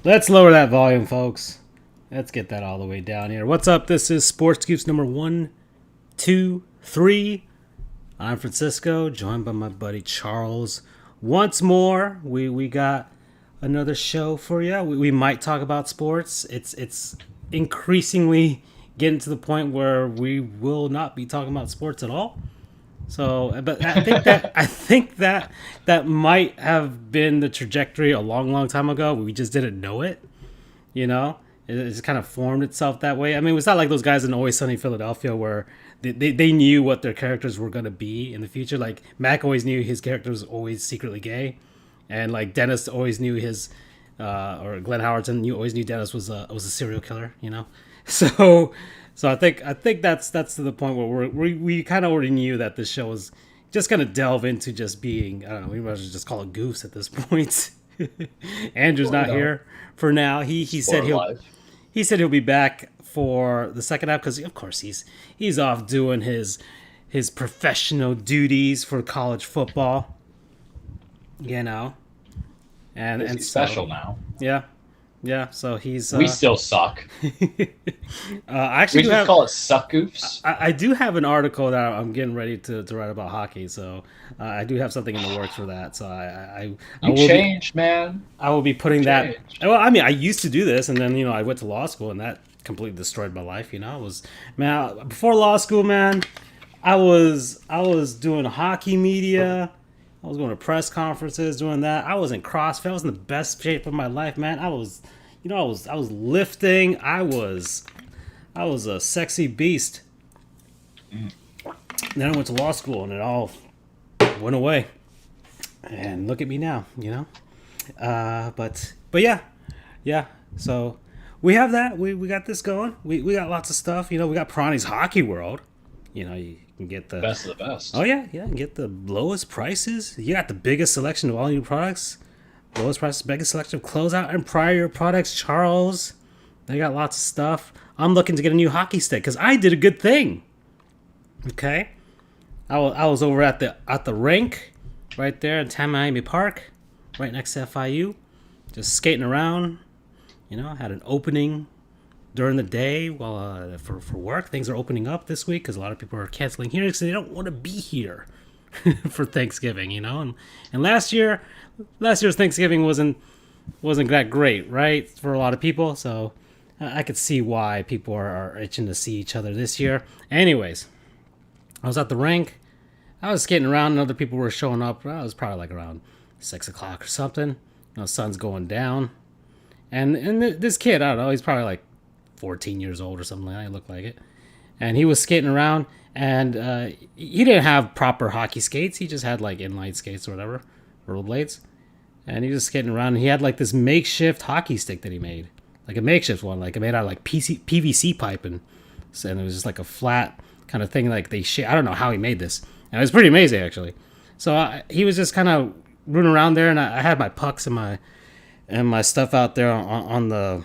Let's lower that volume, folks. Let's get that all the way down here. What's up? This is Sports Goofs number 123. I'm Francisco, joined by my buddy Charles. Once more, we got another show for you. We might talk about sports. It's increasingly getting to the point where we will not be talking about sports at all. So, but I think that might have been the trajectory a long time ago. We just didn't know it. You know, it just kind of formed itself that way. I mean, it's not like those guys in Always Sunny Philadelphia where they knew what their characters were going to be in the future. Like Mac always knew his character was always secretly gay, and like Dennis always knew his, or Glenn Howerton always knew Dennis was a serial killer. You know, so I think that's to the point where we kind of already knew that this show was just going to delve into just being, I don't know, we might as well just call it goofs at this point. Andrew's not here for now. He said he'll be back for the second half because of course he's off doing his professional duties for college football. You know, and he's special now. Yeah, so he's. We still suck. Actually, we just call it suck goofs. I do have an article that I'm getting ready to write about hockey, so I do have something in the works for that. So I changed, man. I will be putting that. Well, I mean, I used to do this, and then I went to law school, and that completely destroyed my life. You know, before law school, man. I was doing hockey media. I was going to press conferences, doing that. I was in CrossFit. I was in the best shape of my life, man. I was lifting. I was a sexy beast. Then I went to law school, and it all went away. And look at me now, you know. But yeah. So we have that. We got this going. We got lots of stuff. You know, we got Prani's Hockey World. You know, you can get the best of the best. Oh yeah, and get the lowest prices. You got the biggest selection of all new products, lowest prices, biggest selection of closeout and prior products. Charles, they got lots of stuff. I'm looking to get a new hockey stick because I did a good thing. Okay, I was over at the rink, right there in Tamiami Park, right next to FIU, just skating around. You know, I had an opening during the day while for work. Things are opening up this week because a lot of people are canceling here because they don't want to be here for Thanksgiving, you know. And last year's Thanksgiving wasn't that great, right, for a lot of people. So I could see why people are itching to see each other this year. Anyways, I was at the rink. I was skating around and other people were showing up. Well, it was probably like around 6 o'clock or something. You know, sun's going down. And this kid, I don't know, he's probably like 14 years old or something like that. He looked like it. And he was skating around, and he didn't have proper hockey skates. He just had like inline skates or whatever, rollerblades. And he was skating around, and he had like this makeshift hockey stick that he made. Like a makeshift one, like it made out of like PVC pipe, and it was just like a flat kind of thing. Like I don't know how he made this. And it was pretty amazing, actually. So he was just kind of running around there, and I had my pucks and my stuff out there on the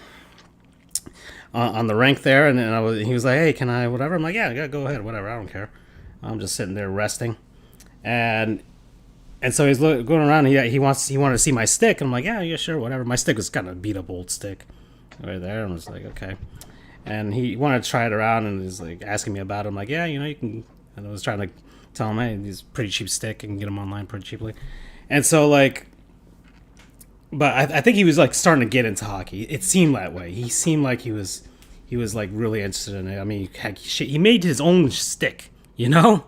rink there, and then he was like, "Hey, can I whatever?" I'm like, "Yeah, go ahead, whatever. I don't care. I'm just sitting there resting." And so he's going around. And he wanted to see my stick, and I'm like, "Yeah, sure, whatever." My stick was kind of beat up old stick, right there. And I was like, "Okay." And he wanted to try it around, and he's like asking me about it. I'm like, "Yeah, you can." And I was trying to tell him, "Hey, he's a pretty cheap stick. You can get them online pretty cheaply." And so like. But I think he was like starting to get into hockey. It seemed that way. He seemed like he was like really interested in it. I mean, he made his own stick. You know,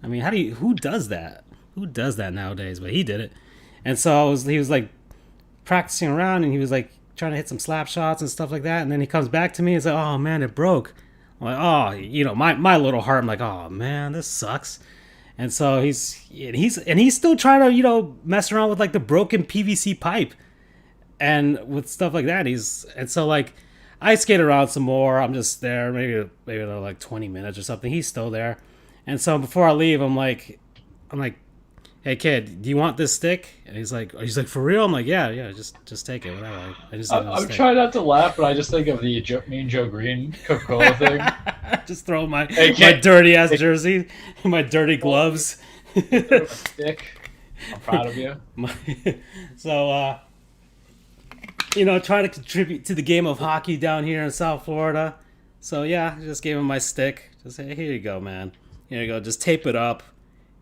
I mean, who does that? Who does that nowadays? But he did it, and so he was like practicing around, and he was like trying to hit some slap shots and stuff like that. And then he comes back to me and says, "Oh man, it broke." I'm like, "Oh, my little heart." I'm like, "Oh man, this sucks." And so he's still trying to mess around with like the broken PVC pipe and with stuff like that. And so like I skate around some more. I'm just there maybe like 20 minutes or something. He's still there. And so before I leave, I'm like, "Hey kid, do you want this stick?" And he's like, "For real?" I'm like, yeah, just take it, whatever. I'm trying not to laugh, but I just think of the Mean Joe Green Coca-Cola thing. Just throw my dirty ass jersey, my dirty gloves. Stick. I'm proud of you. So trying to contribute to the game of hockey down here in South Florida. So yeah, I just gave him my stick. Just say, here you go, man. Here you go. Just tape it up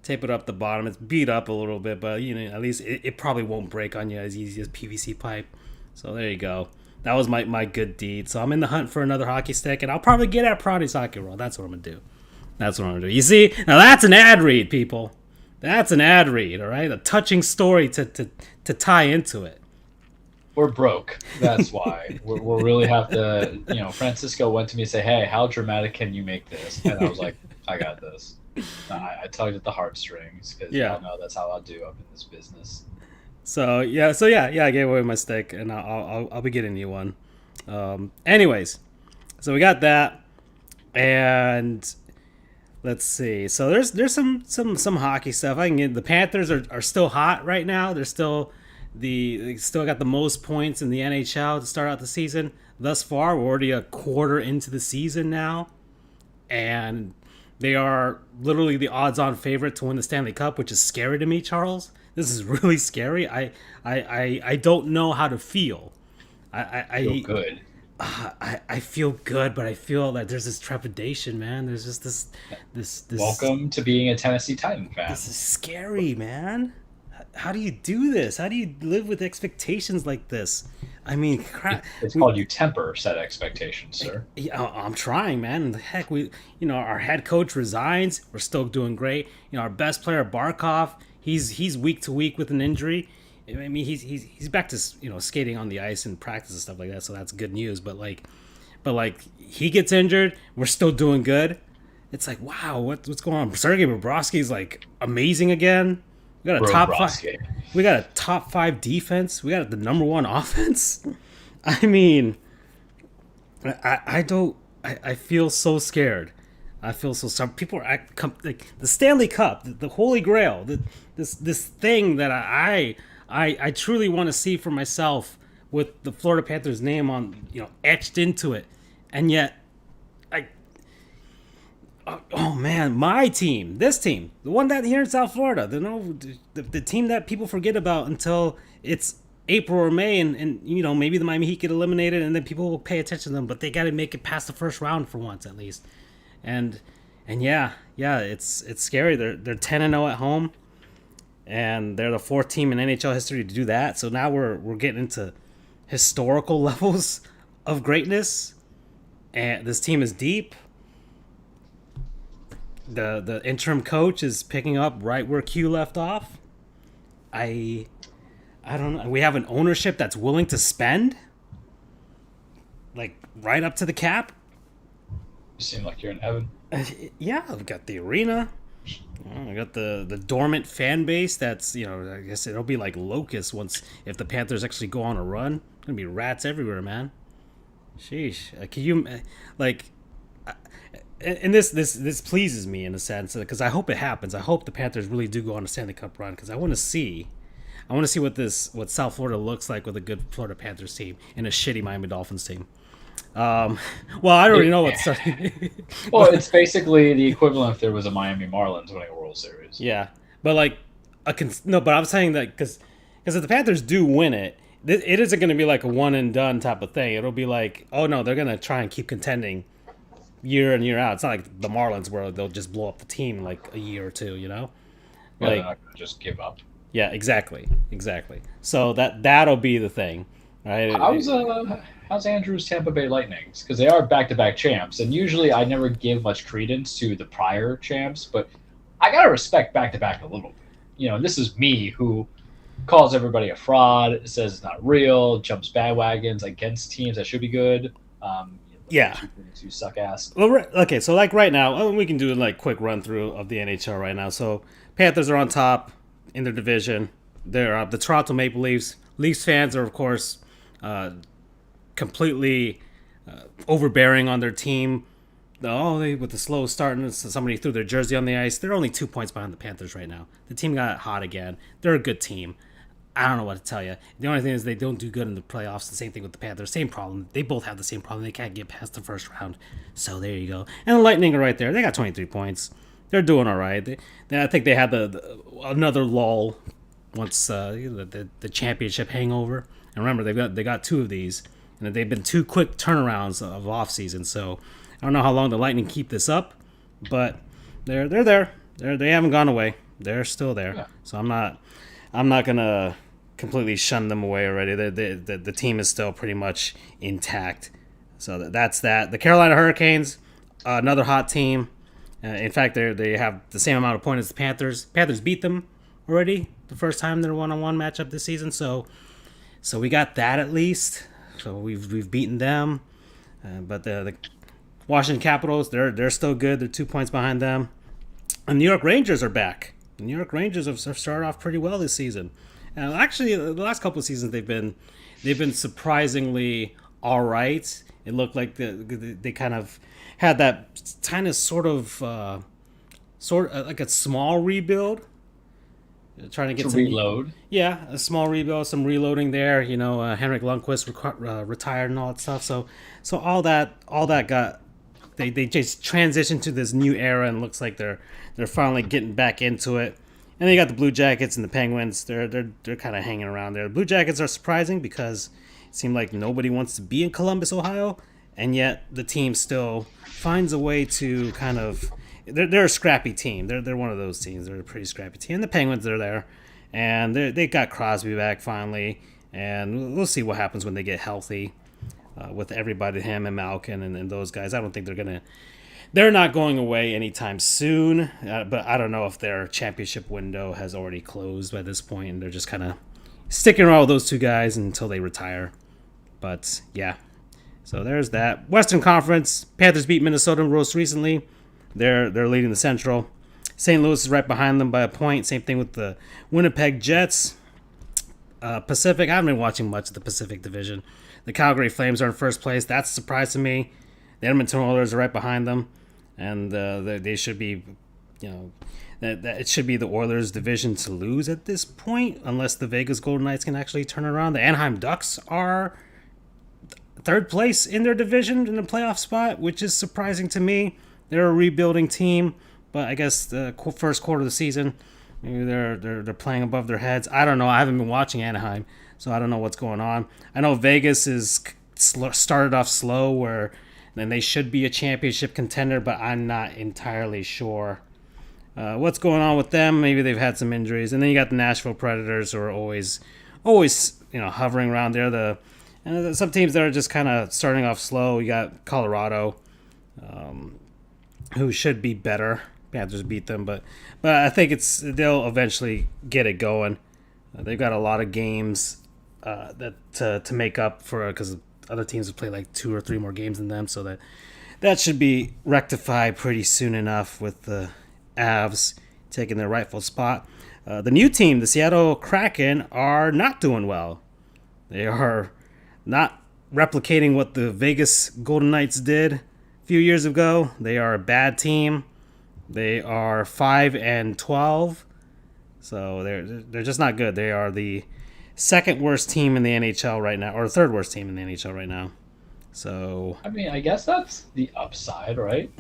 the bottom. It's beat up a little bit, but at least it probably won't break on you as easy as PVC pipe. So there you go. That was my good deed. So I'm in the hunt for another hockey stick, and I'll probably get at Proddy's Hockey Roll. That's what I'm gonna do. That's what I'm gonna do. You see, now that's an ad read, people. That's an ad read, all right? A touching story to tie into it. We're broke. That's why. We'll really have to. Francisco went to me and said, "Hey, how dramatic can you make this?" And I was like, "I got this." I tugged at the heartstrings because y'all know that's how I do up in this business. So yeah, I gave away my stick, and I'll be getting you one. Anyways, so we got that, and let's see. So there's some hockey stuff. I can get the Panthers are still hot right now. They still got the most points in the NHL to start out the season. Thus far, we're already a quarter into the season now, and they are literally the odds-on favorite to win the Stanley Cup, which is scary to me, Charles. This is really scary. I don't know how to feel. I feel good. I feel good, but I feel that there's this trepidation, man. There's just this. Welcome to being a Tennessee Titan fan. This is scary, man. How do you do this? How do you live with expectations like this? I mean, crap. It's called you temper set expectations, sir. Yeah, I'm trying, man. Heck, our head coach resigns. We're still doing great. Our best player, Barkov, he's week to week with an injury. I mean, he's back to skating on the ice and practice and stuff like that. So that's good news. But he gets injured. We're still doing good. It's like, wow, what's going on? Sergei Bobrovsky's like amazing again. We got a top 5. We got a top 5 defense. We got the number 1 offense. I mean, I feel so scared. I feel so some people are like the Stanley Cup, the Holy Grail, this thing that I truly want to see for myself with the Florida Panthers name on etched into it, and yet oh man, my team, this team, the one that here in South Florida, the team that people forget about until it's April or May, and maybe the Miami Heat get eliminated, and then people will pay attention to them, but they got to make it past the first round for once at least, and yeah, it's scary. They're 10-0 at home, and they're the 4th team in NHL history to do that. So now we're getting into historical levels of greatness, and this team is deep. The interim coach is picking up right where Q left off. I don't know. We have an ownership that's willing to spend, like right up to the cap. You seem like you're in heaven. Yeah, we've got the arena. I got the dormant fan base. That's I guess it'll be like locusts if the Panthers actually go on a run. It's gonna be rats everywhere, man. Sheesh. Can you And this pleases me in a sense because I hope it happens. I hope the Panthers really do go on a Stanley Cup run because I want to see what South Florida looks like with a good Florida Panthers team and a shitty Miami Dolphins team. Well, I already know what's. Well, it's basically the equivalent if there was a Miami Marlins winning a World Series. Yeah, but but I'm saying that because if the Panthers do win it isn't going to be like a one and done type of thing. It'll be like, oh no, they're going to try and keep contending year in, year out. It's not like the Marlins where they'll just blow up the team in like a year or two, Yeah, they're not gonna just give up. Yeah, exactly. So that'll be the thing, right? How's Andrew's Tampa Bay Lightnings? Because they are back-to-back champs, and usually I never give much credence to the prior champs, but I gotta respect back-to-back a little bit. And this is me who calls everybody a fraud, says it's not real, jumps bandwagons against teams that should be good. Yeah. To suck ass. Well, okay, so like right now, we can do a quick run through of the NHL right now. So Panthers are on top in their division. They're the Toronto Maple Leafs. Leafs fans are of course completely overbearing on their team. With the slow start and somebody threw their jersey on the ice. They're only 2 points behind the Panthers right now. The team got hot again. They're a good team. I don't know what to tell you. The only thing is they don't do good in the playoffs. The same thing with the Panthers. Same problem. They both have the same problem. They can't get past the first round. So there you go. And the Lightning are right there. They got 23 points. They're doing all right. I think they had another lull once the championship hangover. And remember, they got two of these, and they've been two quick turnarounds of off season. So I don't know how long the Lightning keep this up, but they're there. They haven't gone away. They're still there. Yeah. So I'm not gonna completely shun them away already. The team is still pretty much intact. So that's that. The Carolina Hurricanes, another hot team. In fact, they have the same amount of points as the Panthers. Panthers beat them already the first time their one-on-one matchup this season. So we got that at least. So we've beaten them. But the Washington Capitals, they're still good. They're 2 points behind them. And New York Rangers are back. The New York Rangers have started off pretty well this season. And actually, the last couple of seasons they've been surprisingly all right. It looked like they kind of had that kind of sort of like a small rebuild, trying to get some reload. Yeah, a small rebuild, some reloading there. Henrik Lundqvist retired and all that stuff. So all that got they just transitioned to this new era, and looks like they're finally getting back into it. And then you got the Blue Jackets and the Penguins. They're kind of hanging around there. The Blue Jackets are surprising because it seemed like nobody wants to be in Columbus, Ohio, and yet the team still finds a way to kind of. They're a scrappy team. They're one of those teams. They're a pretty scrappy team. And the Penguins are there, and they got Crosby back finally, and we'll see what happens when they get healthy with everybody, him and Malkin and those guys. I don't think they're not going away anytime soon, but I don't know if their championship window has already closed by this point, and they're just kind of sticking around with those two guys until they retire. But yeah, so there's that. Western Conference, Panthers beat Minnesota most recently. They're leading the Central. St. Louis is right behind them by a point. Same thing with the Winnipeg Jets. Pacific, I haven't been watching much of the Pacific Division. The Calgary Flames are in first place. That's a surprise to me. The Edmonton Oilers are right behind them, and they should be, that it should be the Oilers' division to lose at this point, unless the Vegas Golden Knights can actually turn around. The Anaheim Ducks are third place in their division in the playoff spot, which is surprising to me. They're a rebuilding team, but I guess the first quarter of the season, maybe they're playing above their heads. I don't know. I haven't been watching Anaheim, so I don't know what's going on. I know Vegas is started off slow, where then they should be a championship contender, but I'm not entirely sure what's going on with them. Maybe they've had some injuries, and then you got the Nashville Predators, who are always hovering around there. Some teams that are just kind of starting off slow. You got Colorado, who should be better. Panthers beat them, but I think they'll eventually get it going. They've got a lot of games that to make up for, because other teams have played like 2 or 3 more games than them, so that should be rectified pretty soon enough, with the Avs taking their rightful spot. The new team, the Seattle Kraken, are not doing well. They are not replicating what the Vegas Golden Knights did a few years ago. They are a bad team. They are 5-12, so they're just not good. They are the second worst team in the NHL right now, or the third worst team in the NHL right now. So I mean, I guess that's the upside, right?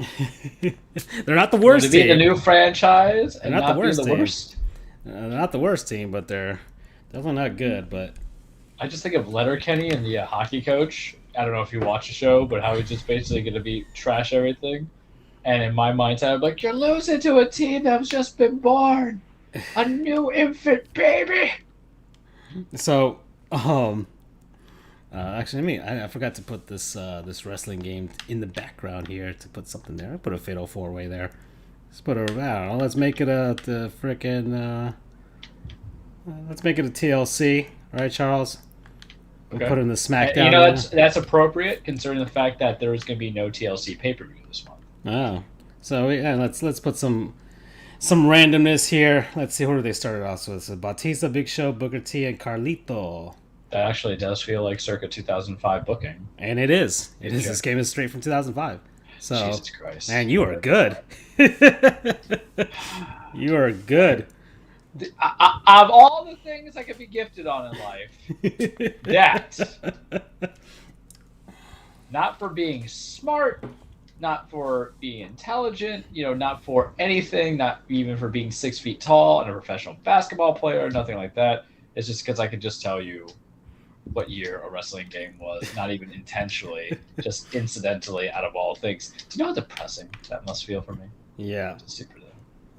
They're not the worst to be team. the new franchise and They're not the worst be the team. worst. They're not the worst team, but they're definitely not good. But I just think of Letterkenny and the hockey coach. I don't know if you watch the show, but how he's just basically going to be trash everything. And in my mindset, I'm like, you're losing to a team that's just been born. A new infant baby. So, actually, I forgot to put this wrestling game in the background here to put something there. I put a Fatal 4-Way there. Let's put I don't know. Let's make it let's make it a TLC. All right, Charles. We'll put it in the SmackDown. That's appropriate considering the fact that there was going to be no TLC pay-per-view this month. Oh, so yeah, let's put some randomness here. Let's see, who do they started off with? So Batista, Big Show, Booker T, and Carlito. That actually does feel like circa 2005 booking. And it is. It is. This game is straight from 2005. So, Jesus Christ. Man, you are good. You are good. Of all the things I could be gifted on in life, that. Not for being smart, not for being intelligent, not for anything, not even for being 6 feet tall and a professional basketball player, nothing like that. It's just because I could just tell you what year a wrestling game was, not even intentionally, just incidentally out of all things. Do you know how depressing that must feel for me? Yeah. Just super there.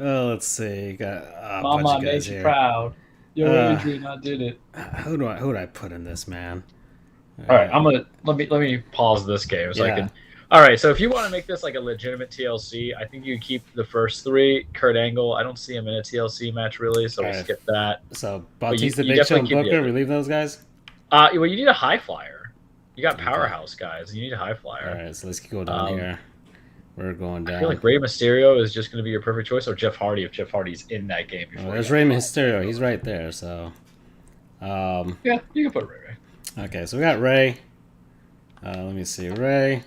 Well, let's see. Got a bunch Mama, I of guys made you here. proud. Yo, Uh, Adrian, I did it. who do I put in this, man? All right, I'm gonna let me pause this game so I Yeah. can. All right, so if you want to make this like a legitimate TLC, I think you keep the first three. Kurt Angle, I don't see him in a TLC match really, so we'll All right. skip that. So But Bautista, you Big Show, definitely and keep the Booker. We other. leave those guys. Well, you need a high flyer. You got Okay. powerhouse guys. You need a high All flyer. right. So let's go down here. We're going down. I feel like Rey Mysterio is just going to be your perfect choice, or Jeff Hardy if Jeff Hardy's in that game before. There's Rey Mysterio. He's right there. So. Yeah, you can put Rey. Okay, so we got Ray. Let me see, Ray.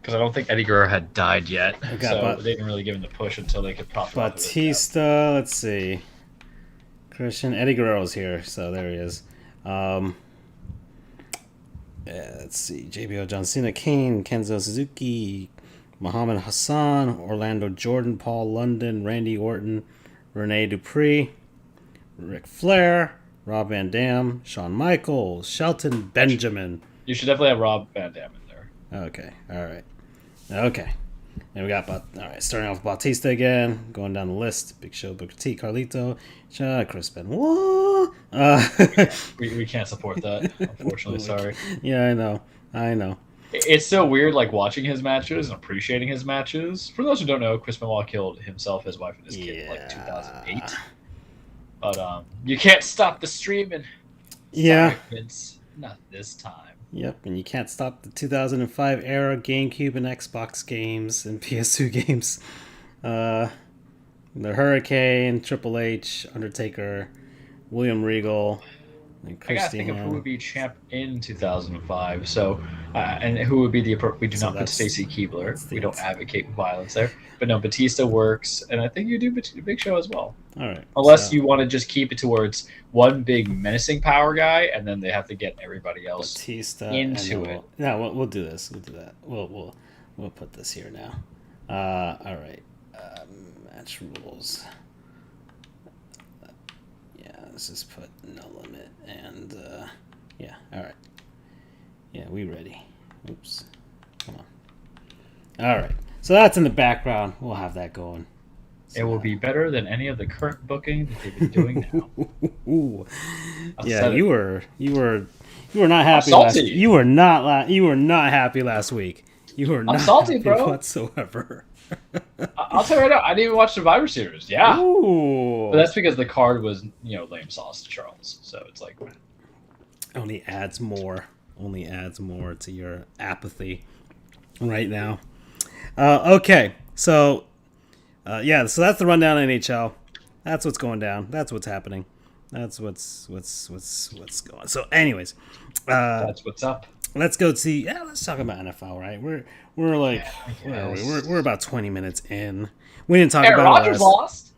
Because I don't think Eddie Guerrero had died yet, Okay, so they didn't really give him the push until they could profit off of it. Batista. Let's see. Christian Eddie Guerrero's here, so there he is. Let's see. JBL, John Cena, Kane, Kenzo Suzuki, Muhammad Hassan, Orlando Jordan, Paul London, Randy Orton, Rene Dupree, Ric Flair, Rob Van Dam, Shawn Michaels, Shelton Benjamin. You should definitely have Rob Van Dam in there. Okay, all right. Okay. And we got, all right, starting off with Bautista again, going down the list. Big Show, Booker T, Carlito, Chris Benoit. We can't support that, unfortunately. Sorry. Yeah, I know. It's so weird, like watching his matches and appreciating his matches. For those who don't know, Chris Benoit killed himself, his wife, and his kid in like 2008. But you can't stop the streaming. Yeah. Sorry, Vince. Not this time. Yep, and you can't stop the 2005 era GameCube and Xbox games and PS2 games. The Hurricane, Triple H, Undertaker, William Regal, and I gotta think of who would Christian. be champ in 2005. So, and who would be the appropriate? We do So not put that's Stacy Keebler. the- We don't advocate violence there. But no, Batista works, and I think you do Big Show as well. All right. Unless so you want to just keep it towards one big menacing power guy, and then they have to get everybody else Batista into and then it. we'll do this. We'll do that. We'll put this here now. All right. Match rules. Yeah, let's just put no limit and yeah. All right. Yeah, we ready. Oops. Come on. All right. So that's in the background. We'll have that going. It will be better than any of the current booking that they've been doing now. Ooh. I've Yeah, said it. you were not happy salty. you were not happy last week. You were not salty, happy bro. whatsoever. I'll tell you right now, I didn't even watch Survivor Series. Yeah. Ooh. But that's because the card was, lame sauce to Charles. So it's like, Only adds more to your apathy right now. Okay, so yeah, so that's the rundown of NHL. That's what's going down. That's what's happening. That's what's going. So, anyways, that's what's up. let's go see. Yeah, let's talk about NFL. Right, we're like, where are we? We're about 20 minutes in. We didn't talk Aaron about Rodgers lost.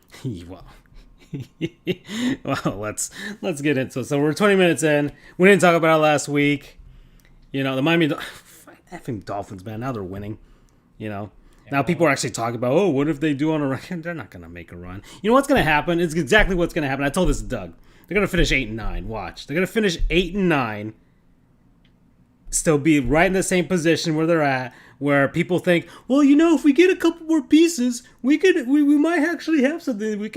well, well, let's get into it. So we're 20 minutes in. We didn't talk about it last week. The Miami effing Dolphins, man. Now they're winning. Now people are actually talking about, oh, what if they do on a run? They're not going to make a run. You know what's going to happen? It's exactly what's going to happen. I told this to Doug. They're going to finish 8-9. Watch. They're going to finish 8-9. Still be right in the same position where they're at, where people think, well, if we get a couple more pieces, we might actually have something. We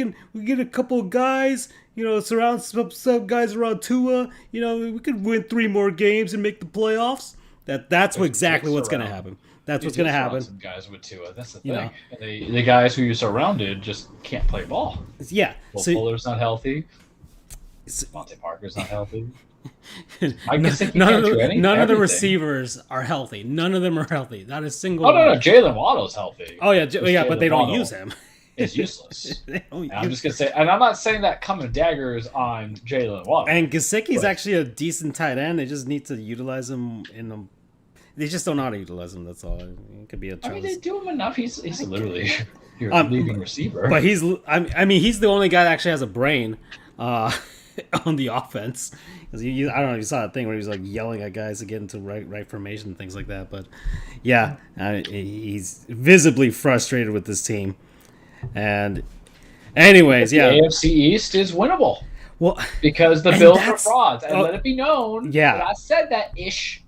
get a couple of guys, surround some guys around Tua. We could win 3 more games and make the playoffs. That's exactly what's going to happen. That's what's going to happen. Some guys with Tua. That's the thing. And the guys who you surrounded just can't play ball. Yeah. Will Fuller's not healthy. Monte Parker's not healthy. None of the receivers are healthy. None of them are healthy. Not a single. Oh no, Jalen Waddle's healthy. Oh yeah, but they don't use him. It's useless. I'm just gonna say, and I'm not saying that coming daggers on Jalen Waddle. And Gesicki's actually a decent tight end. They just need to utilize him in them. They just don't know how to utilize him. That's all. It could be a. They do him enough. He's literally your leading receiver. But he's the only guy that actually has a brain. On the offense, because I don't know if you saw that thing where he was like yelling at guys to get into right formation and things like that. But yeah, he's visibly frustrated with this team. And anyways, the AFC East is winnable. Well, because the and Bills were that's- frauds, and oh, let it be known yeah. that I said that ish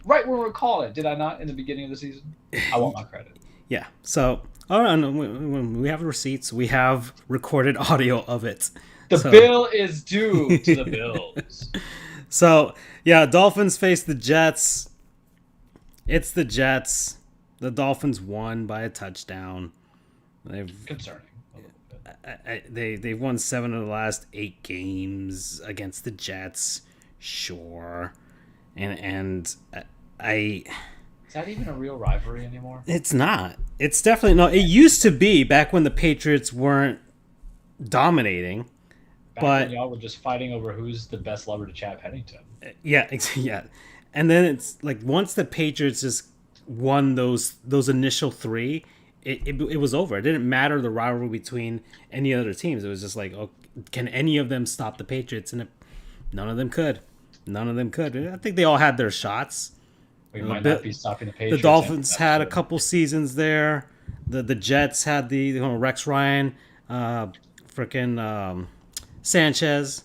right when we were calling it. Did I not in the beginning of the season? I want my credit. Yeah. So, oh, no, we have receipts. We have recorded audio of it. The So- bill is due to the Bills. So, yeah, Dolphins face the Jets. It's the Jets. The Dolphins won by a touchdown. Concerning. They've won 7 of the last 8 games against the Jets. Sure. And I Is that even a real rivalry anymore? It's not. It's definitely not. It used to be back when the Patriots weren't dominating. Back But when y'all were just fighting over who's the best lover to Chad Pennington. yeah, yeah. And then it's like once the Patriots just won those initial 3, it was over. It didn't matter the rivalry between any other teams. It was just like, oh, can any of them stop the Patriots? And none of them could. None of them could. I think they all had their shots. We might not be stopping the Patriots. The Dolphins had a couple seasons there. The Jets had the Rex Ryan, Sanchez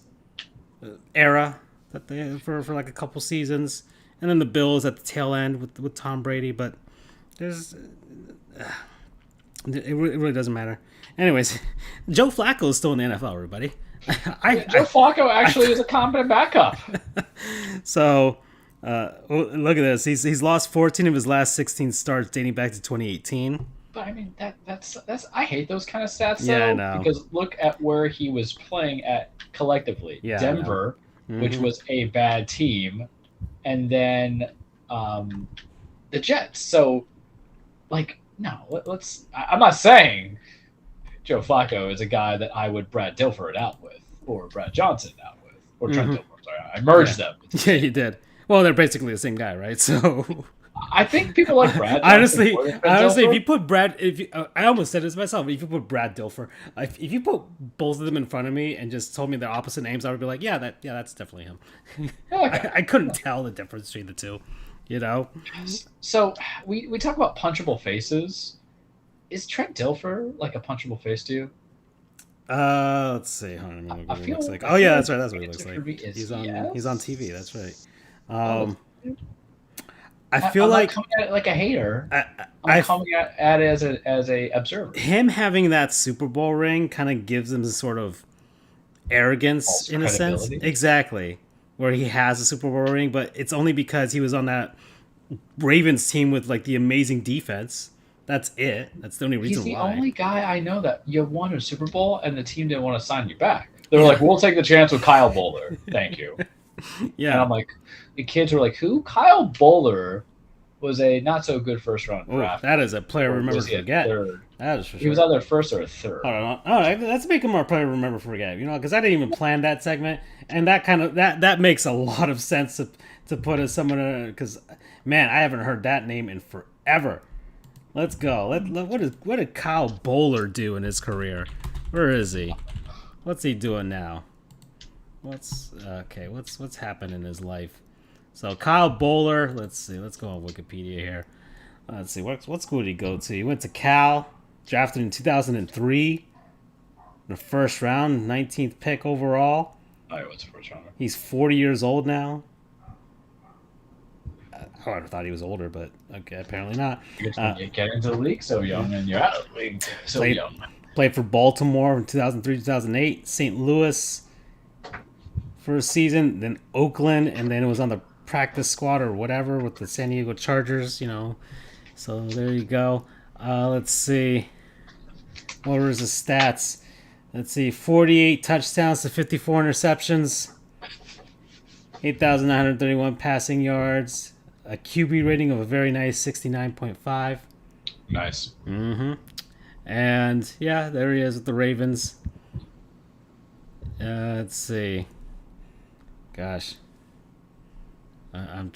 era that they for like a couple seasons, and then the Bills at the tail end with Tom Brady. But there's it really doesn't matter. Anyways, Joe Flacco is still in the NFL, everybody. Joe Flacco actually is a competent backup. So. Look at this. He's lost 14 of his last 16 starts dating back to 2018. But I mean that's I hate those kind of stats though. Yeah, I know. Because look at where he was playing at collectively. Yeah, Denver, which was a bad team, and then the Jets. So like no, let's I'm not saying Joe Flacco is a guy that I would Brad Dilfer out with, or Brad Johnson out with, or Trent Dilfer. Sorry, I merged them. Yeah, you did. Well, they're basically the same guy, right? So, I think people like Brad. honestly, Dilfer. if you put Brad, I almost said this myself. If you put Brad Dilfer, if you put both of them in front of me and just told me their opposite names, I would be like, that's definitely him. Okay. I couldn't tell the difference between the two, you know. So we talk about punchable faces. Is Trent Dilfer like a punchable face to you? Let's see. Hold on, what he looks like. I Oh yeah, feel that's right. That's what he it's looks like. is He's on. yes? He's on TV. That's right. I I feel I'm like not coming at it like a hater. I'm I coming at it as a observer. him having that Super Bowl ring kind of gives him this sort of arrogance False in a sense. credibility. Exactly. Where he has a Super Bowl ring, but it's only because he was on that Ravens team with like the amazing defense. That's it. That's the only He's reason the why. only guy I know that you won a Super Bowl and the team didn't want to sign you back. They were like, "We'll take the chance with Kyle Bowler, thank you." And Yeah. I'm like, the kids were like, "Who?" Kyle Bowler was a not so good first round Oh, draft. that is a player Or remember was to he a forget. third? That is for sure. He was either first or a third. Hold on. All right, let's make him our player remember forget. You know, because I didn't even plan that segment, and that kind of that makes a lot of sense to put as someone because man, I haven't heard that name in forever. Let's go. What did Kyle Bowler do in his career? Where is he? What's he doing now? What's happened in his life? So Kyle Bowler. Let's see. Let's go on Wikipedia here. Let's see. What school did he go to? He went to Cal. Drafted in 2003. In the first round, 19th pick overall. Oh, he was a first rounder. He's 40 years old now. I would have thought he was older, but okay, apparently not. You get into the league so young, and you're out of the league so Played- young. Played for Baltimore in 2003, 2008. St. Louis for a season. Then Oakland, and then it was on the practice squad or whatever with the San Diego Chargers, you know. So there you go. Let's see. What was his stats? Let's see. 48 touchdowns to 54 interceptions. 8,931 passing yards. A QB rating of a very nice 69.5. Nice. Mm-hmm. And yeah, there he is with the Ravens. Let's see. Gosh, I'm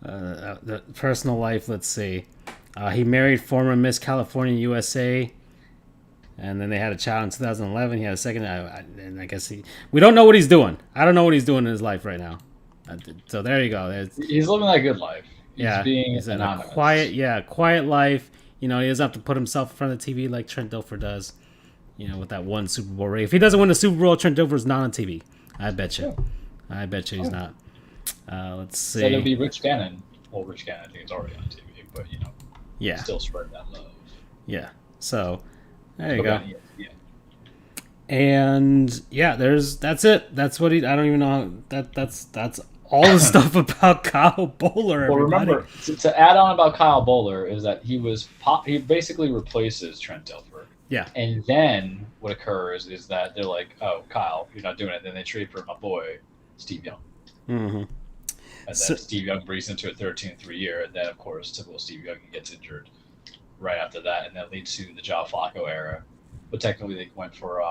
the personal life. Let's see. He married former Miss California USA, and then they had a child in 2011. He had a second, and I guess we don't know what he's doing. I don't know what he's doing in his life right now. So there you go. He's living that good life. He's in a quiet life. You know, he doesn't have to put himself in front of the TV like Trent Dilfer does. with that one Super Bowl ring. If he doesn't win the Super Bowl, Trent Dilfer's not on TV. I bet you. I bet you he's not. Let's see. So it'll be Rich Gannon. Well, Rich Gannon, I think, is already on TV, but still spread that love. Yeah. So there you go. And that's it. That's what I don't even know. That's all the stuff about Kyle Bowler. Well, remember to add on about Kyle Bowler is that he basically replaces Trent Dilfer. Yeah. And then what occurs is that they're like, "Oh, Kyle, you're not doing it." Then they trade for my boy Steve Young. Mm-hmm. And then Steve Young breaks into a 13-3 year, and then of course typical Steve Young gets injured right after that, and that leads to the Joe Flacco era. But technically, they went for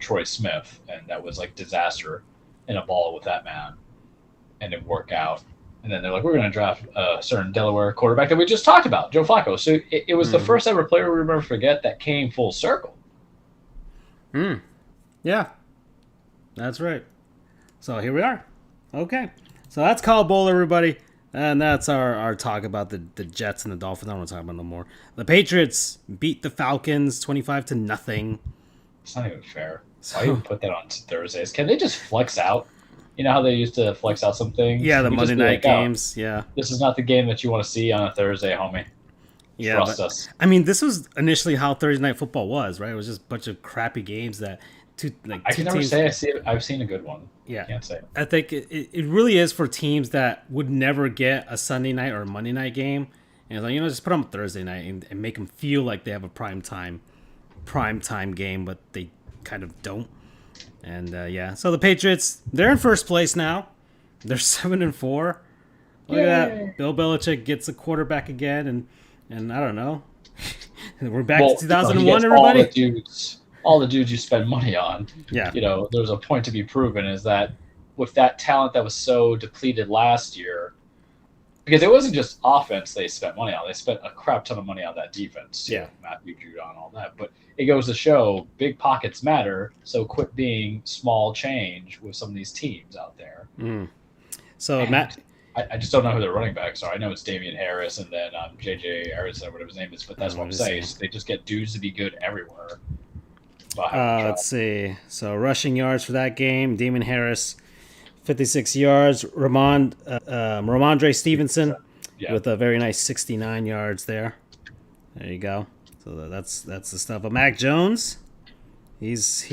Troy Smith, and that was like disaster in a ball with that man, and it didn't work out. And then they're like, we're going to draft a certain Delaware quarterback that we just talked about, Joe Flacco. So it was the first ever player we'll never forget that came full circle. Yeah, that's right. So here we are. Okay. So that's Kyle Bowler, everybody. And that's our talk about the Jets and the Dolphins. I don't want to talk about no more. The Patriots beat the Falcons 25-0. It's not even fair. Why even put that on Thursdays? Can they just flex out? You know how they used to flex out some things? Yeah, the Monday night games. Yeah. This is not the game that you want to see on a Thursday, homie. Yeah. Trust us. I mean, this was initially how Thursday night football was, right? It was just a bunch of crappy games that I can never say I've seen a good one. Yeah. I can't say. I think it really is for teams that would never get a Sunday night or a Monday night game. And it's like, just put them on Thursday night and make them feel like they have a prime time game, but they kind of don't. And so the Patriots, they're in first place now. They're 7-4. Look at that. Bill Belichick gets a quarterback again, and I don't know. We're back to 2001, everybody. All the dudes you spend money on. Yeah. There's a point to be proven is that with that talent that was so depleted last year, because it wasn't just offense they spent money on. They spent a crap ton of money on that defense. Yeah. Matthew Judon, all that. But it goes to show big pockets matter, so quit being small change with some of these teams out there. So, Matt... I just don't know who their running backs are. I know it's Damian Harris and then J.J. Harris or whatever his name is, but that's what I'm saying. They just get dudes to be good everywhere. Let's see. So, rushing yards for that game, Damian Harris, 56 yards. Ramondre Stevenson with a very nice 69 yards there. There you go. So that's the stuff. But Mac Jones, he's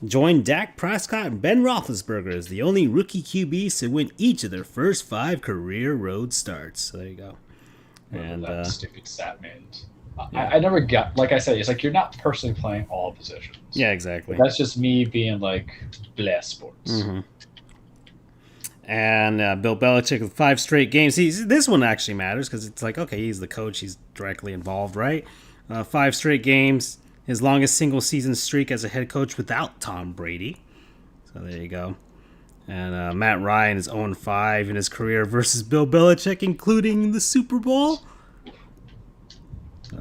joined Dak Prescott and Ben Roethlisberger as the only rookie QBs to win each of their first 5 career road starts. So there you go. And that stupid stat means. I never got, like I said, it's like you're not personally playing all positions. Yeah, exactly. But that's just me being like, bleh, sports. Mm-hmm. And Bill Belichick with 5 straight games. This one actually matters because it's like, okay, he's the coach. He's directly involved, right? 5 straight games. His longest single season streak as a head coach without Tom Brady. So there you go. And Matt Ryan is 0-5 in his career versus Bill Belichick, including the Super Bowl.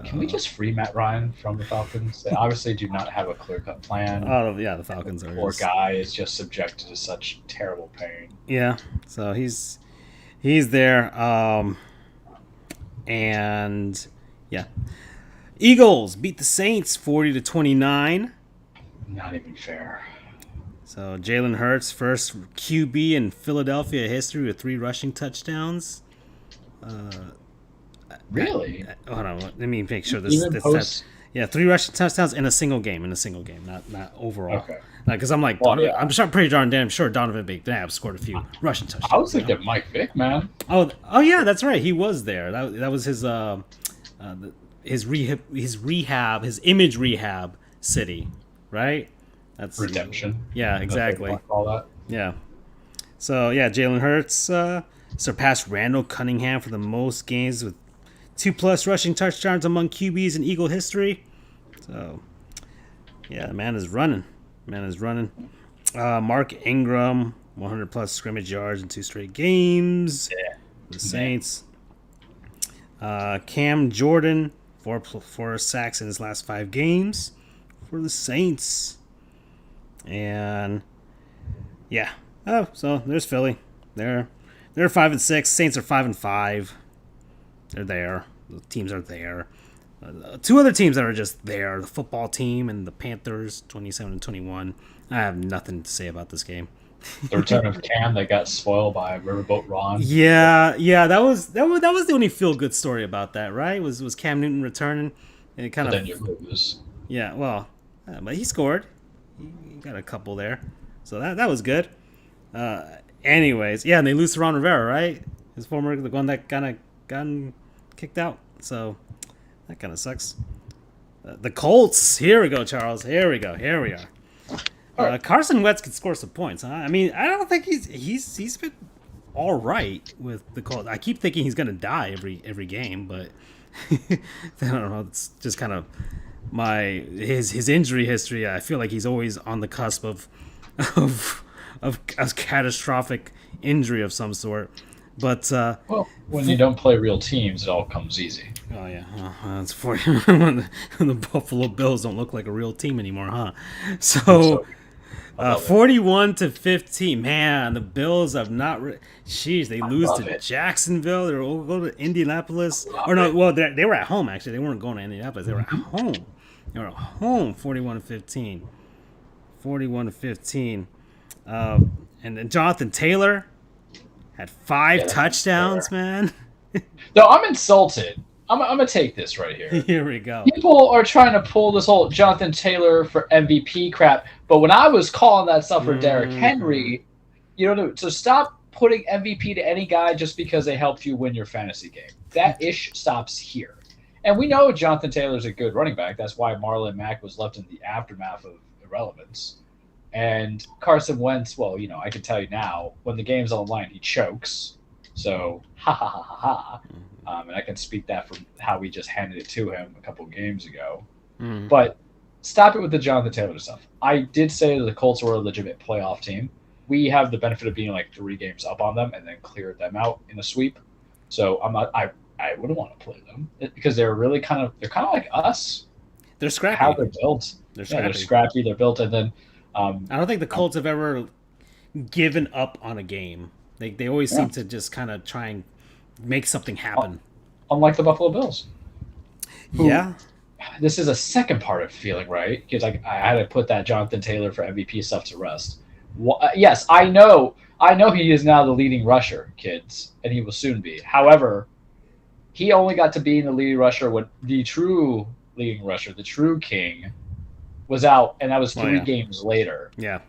Can we just free Matt Ryan from the Falcons? They obviously do not have a clear-cut plan. Oh, yeah, the Falcons are. Poor guy is just subjected to such terrible pain. Yeah, so he's there. And, yeah. Eagles beat the Saints 40-29. Not even fair. So Jalen Hurts, first QB in Philadelphia history with 3 rushing touchdowns. Really? Hold on, let me make sure this. 3 rushing touchdowns in a single game. Not overall. Okay. Because I'm like, I'm pretty damn sure Donovan McNabb scored a few rushing touchdowns. I was thinking Mike Vick, man. Oh yeah, that's right. He was there. That was his his image rehab city, right? That's redemption. Yeah, exactly. All that. Yeah. So yeah, Jalen Hurts surpassed Randall Cunningham for the most games with 2+ rushing touchdowns among QBs in Eagle history. So yeah, the man is running. Mark Ingram, 100+ scrimmage yards in 2 straight games. Yeah. The Saints. Cam Jordan, 4 sacks in his last 5 games for the Saints. And yeah. Oh, so there's Philly. They're 5-6. Saints are 5-5. They're there. The teams are there. Two other teams that are just there: the football team and the Panthers, 27-21. I have nothing to say about this game. The return of Cam that got spoiled by Riverboat Ron. Yeah, that was the only feel good story about that, right? Was Cam Newton returning? And it kind But of then you lose. yeah, well, but he scored. He got a couple there, so that was good. Anyways, yeah, and they lose to Ron Rivera, right? His former the one that kind of gotten kicked out. So that kind of sucks. The Colts. Here we go, Charles. Here we go. Here we are. Right. Carson Wentz could score some points. Huh? I mean, I don't think he's been all right with the Colts. I keep thinking he's gonna die every game, but I don't know. It's just kind of his injury history. I feel like he's always on the cusp of a catastrophic injury of some sort. But Well, when you don't play real teams, it all comes easy. oh yeah, that's for when the Buffalo Bills don't look like a real team anymore, huh? So. So I love it. 41-15. Man, the Bills have not. Jeez, they lose love to it. Jacksonville. They're go to Indianapolis. Love Or no, it. well, they were at home actually. They weren't going to Indianapolis. They were at Mm-hmm. home. They were at home. 41-15. 41-15. And then Jonathan Taylor had five Yeah, that's touchdowns. fair. Man, No, I'm insulted. I'm gonna take this right here. here we go. People are trying to pull this whole Jonathan Taylor for MVP crap, but when I was calling that stuff for Derrick Henry, you know, to stop putting MVP to any guy just because they helped you win your fantasy game. That ish stops here. And we know Jonathan Taylor's a good running back. That's why Marlon Mack was left in the aftermath of irrelevance. And Carson Wentz, well, you know, I can tell you now, when the game's on the line, he chokes. So, ha ha ha ha ha. And I can speak that from how we just handed it to him a couple of games ago. Mm. But stop it with the Jonathan Taylor stuff. I did say that the Colts were a legitimate playoff team. We have the benefit of being like 3 games up on them and then cleared them out in a sweep. So I'm not. I wouldn't want to play them because they're really kind of like us. They're scrappy. How they're built. They're Yeah, scrappy. they're scrappy. They're built, and then I don't think the Colts have ever given up on a game. They always seem to just kind of try and make something happen. unlike the Buffalo Bills. Who- Yeah. This is a second part of feeling right because I had to put that Jonathan Taylor for MVP stuff to rest. Yes, I know he is now the leading rusher, kids, and he will soon be. However, he only got to be in the leading rusher when the true leading rusher, the true king, was out, and that was 3 games later. Yeah.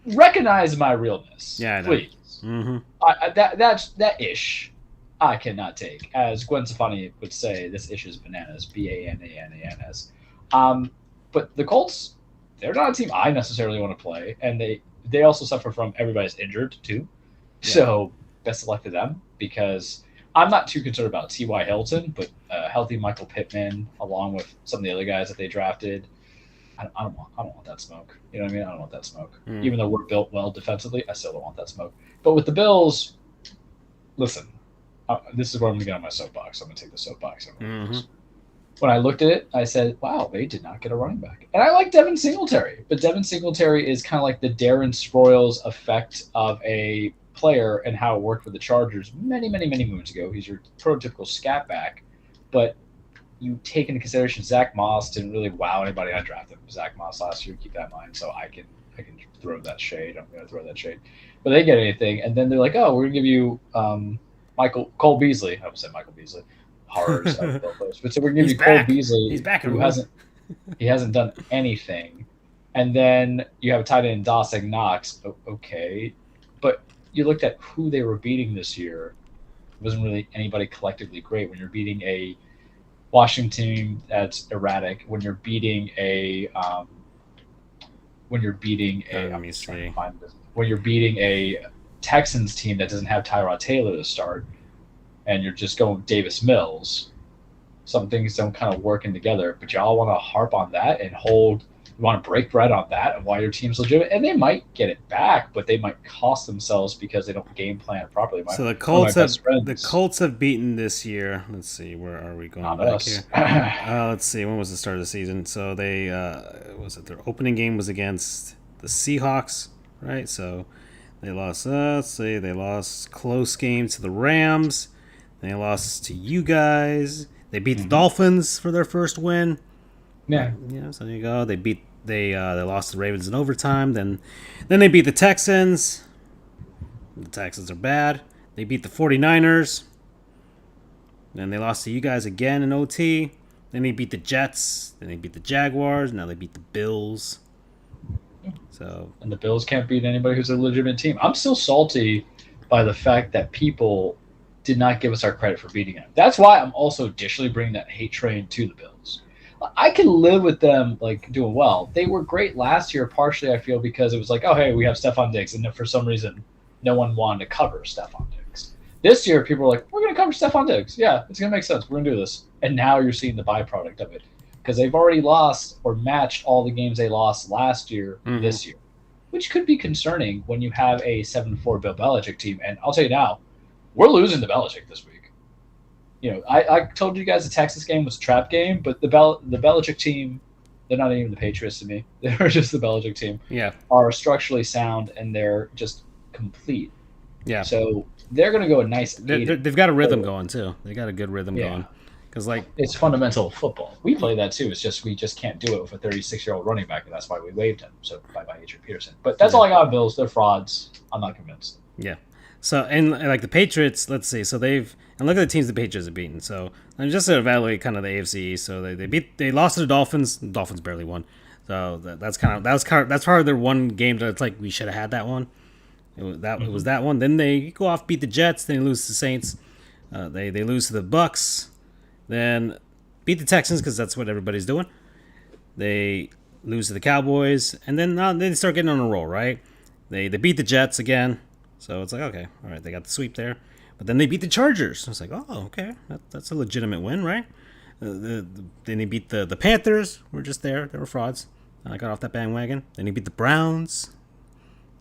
Recognize my realness, Yeah, I know. please. Mm-hmm. That ish I cannot take. As Gwen Stefani would say, this ish is bananas. BANANANS. But the Colts, they're not a team I necessarily want to play, and they also suffer from everybody's injured too. Yeah. So best of luck to them because I'm not too concerned about T.Y. Hilton, but healthy Michael Pittman along with some of the other guys that they drafted. I don't want that smoke. You know what I mean? I don't want that smoke. Even though we're built well defensively, I still don't want that smoke. But with the Bills, listen, this is where I'm going to get on my soapbox. I'm going to take the soapbox. When I looked at it, I said, wow, they did not get a running back. And I like Devin Singletary. But Devin Singletary is kind of like the Darren Sproles effect of a player and how it worked with the Chargers many, many, many moons ago. He's your prototypical scat back. But you take into consideration Zach Moss didn't really wow anybody on draft him. Zach Moss last year, keep that in mind. So I can throw that shade. I'm going to throw that shade. But they get anything, and then they're like, oh, we're going to give you Cole Beasley. I would say Michael Beasley. Hard. But so we're going to give you Cole Beasley. He's back. Who hasn't done anything. And then you have a tight end Dawson Knox. Okay. But you looked at who they were beating this year. It wasn't really anybody collectively great. When you're beating a Washington team that's erratic, when you're beating a when you're beating a Texans team that doesn't have Tyrod Taylor to start, and you're just going Davis Mills, some things don't kind of working together. But y'all want to harp on that and you want to break bread on that and why your team's legitimate, and they might get it back, but they might cost themselves because they don't game plan it properly. So the Colts have beaten this year. Let's see, where are we going Not back us. here? Let's see, when was the start of the season? So they their opening game was against the Seahawks, right? So they lost. They lost close game to the Rams. They lost to you guys. They beat the Dolphins for their first win. Yeah. Yeah, so there you go. They lost to the Ravens in overtime. Then they beat the Texans. The Texans are bad. They beat the 49ers. Then they lost to you guys again in OT. Then they beat the Jets. Then they beat the Jaguars. Now they beat the Bills. So And the Bills can't beat anybody who's a legitimate team. I'm still salty by the fact that people did not give us our credit for beating them. That's why I'm also additionally bringing that hate train to the Bills. I can live with them like doing well. They were great last year, partially I feel because it was like, oh hey, we have Stephon Diggs, and then for some reason, no one wanted to cover Stephon Diggs. This year, people were like, we're going to cover Stephon Diggs. Yeah, it's going to make sense. We're going to do this. And now you're seeing the byproduct of it because they've already lost or matched all the games they lost last year this year, which could be concerning when you have a 7-4 Bill Belichick team. And I'll tell you now, we're losing to Belichick this week. You know, I told you guys the Texas game was a trap game, but the Belichick team, they're not even the Patriots to me. They're just the Belichick team. Yeah, are structurally sound and they're just complete. Yeah. So they're going to go a nice. They've got a rhythm going too. They got a good rhythm going. Because like it's fundamental football. We play that too. It's just we just can't do it with a 36-year-old running back, and that's why we waived him. So bye Adrian Peterson. But that's all I got on Bills. They're frauds. I'm not convinced. Yeah. So and like the Patriots, let's see. So they've and look at the teams the Patriots have beaten. So I'm just to evaluate kind of the AFC. So they lost to the Dolphins. The Dolphins barely won. So that's part of their one game that it's like we should have had that one. It was that one. Then they go off, beat the Jets. Then they lose to the Saints. They lose to the Bucks. Then beat the Texans because that's what everybody's doing. They lose to the Cowboys, and then they start getting on a roll, right? They beat the Jets again, so it's like okay, all right, they got the sweep there. But then they beat the Chargers. It's like oh, okay, that's a legitimate win, right? Then they beat the Panthers. We're just there; they were frauds. And I got off that bandwagon. Then they beat the Browns,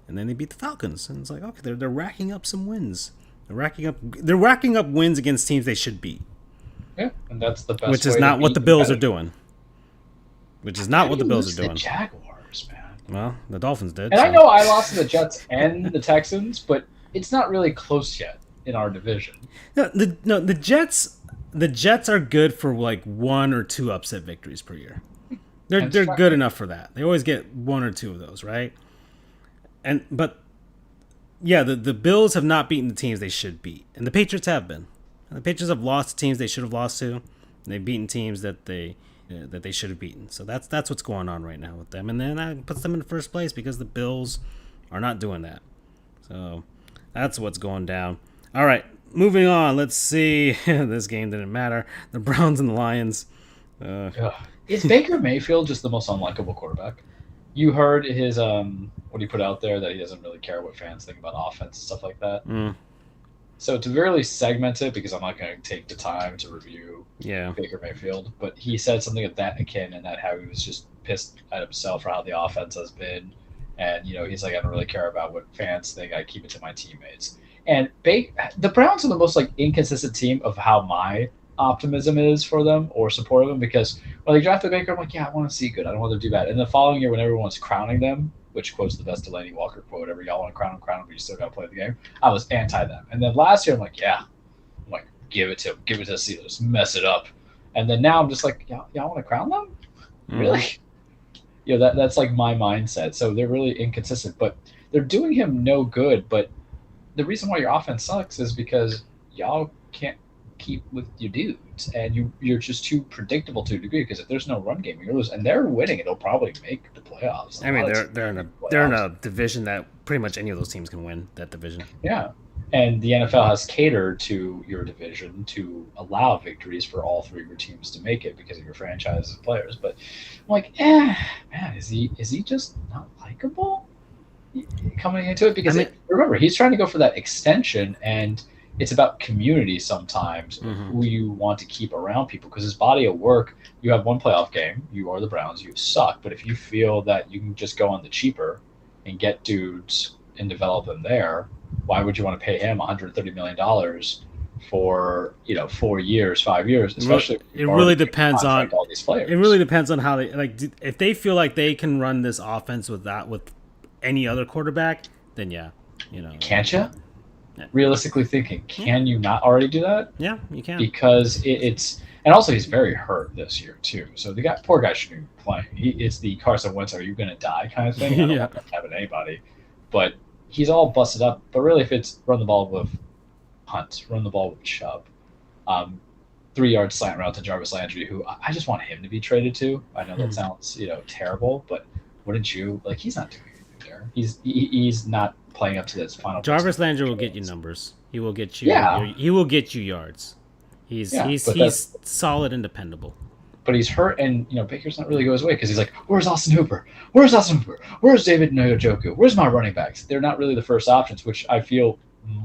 and then they beat the Falcons. And it's like okay, they're racking up some wins. They're racking up wins against teams they should beat. Yeah, and that's the best. Which is not what the Bills are doing. Which is not what the Bills are doing. The Jaguars, man. Well, the Dolphins did. And I know I lost to the Jets and the Texans, but it's not really close yet in our division. The Jets are good for like 1 or 2 upset victories per year. They're good enough for that. They always get 1 or 2 of those, right? But yeah, the Bills have not beaten the teams they should beat, and the Patriots have been. And the Patriots have lost to teams they should have lost to. And they've beaten teams that they should have beaten. So that's what's going on right now with them. And then that puts them in first place because the Bills are not doing that. So that's what's going down. All right, moving on. Let's see. This game didn't matter. The Browns and the Lions. Is Baker Mayfield just the most unlikable quarterback? You heard his what he put out there that he doesn't really care what fans think about offense and stuff like that. So to really segment it, because I'm not going to take the time to review Baker Mayfield, but he said something of that akin, and that how he was just pissed at himself for how the offense has been, and he's like, I don't really care about what fans think. I keep it to my teammates. And the Browns are the most like inconsistent team of how my optimism is for them or support of them, because when they drafted Baker, I'm like, yeah, I want to see good. I don't want them to do bad. And the following year, when everyone's crowning them, which quote's the best Delaney Walker quote, whatever, y'all want to crown him, but you still got to play the game. I was anti them. And then last year, I'm like, give it to him. Give it to the Steelers. Mess it up. And then now I'm just like, y'all want to crown them? Really? That's like my mindset. So they're really inconsistent, but they're doing him no good. But the reason why your offense sucks is because y'all can't keep with your dudes, and you're just too predictable to a degree, because if there's no run game, you're losing. And they're winning, it'll probably make the playoffs. I mean, they're in a division that pretty much any of those teams can win that division. Yeah, and the NFL has catered to your division to allow victories for all 3 of your teams to make it because of your franchise and players. But I'm like, man, is he just not likable coming into it? Because remember, he's trying to go for that extension, and it's about community sometimes, who you want to keep around people, because his body of work, you have one playoff game, you are the Browns, you suck. But if you feel that you can just go on the cheaper and get dudes and develop them there, why would you want to pay him $130 million for 4 years, 5 years? Especially it really depends on all these players. It really depends on how they like. If they feel like they can run this offense with any other quarterback, then Can't you? Realistically thinking, can you not already do that? Yeah, you can. Because it's And also, he's very hurt this year too. So poor guy shouldn't be playing. It's the Carson Wentz, are you going to die kind of thing. I don't Yeah. want that to happen to anybody, but he's all busted up. But really, if it's run the ball with Hunt, run the ball with Chubb, 3 yard slant route to Jarvis Landry, who I just want him to be traded to. I know that sounds terrible, but wouldn't you? Like, he's not doing anything there. He's not playing up to this final. Jarvis Landry will get you numbers. He will get you. Yeah. He will get you yards. He's solid and dependable. But he's hurt, and Baker's not really go his way because he's like, where's Austin Hooper? Where's Austin Hooper? Where's David Njoku? Where's my running backs? They're not really the first options, which I feel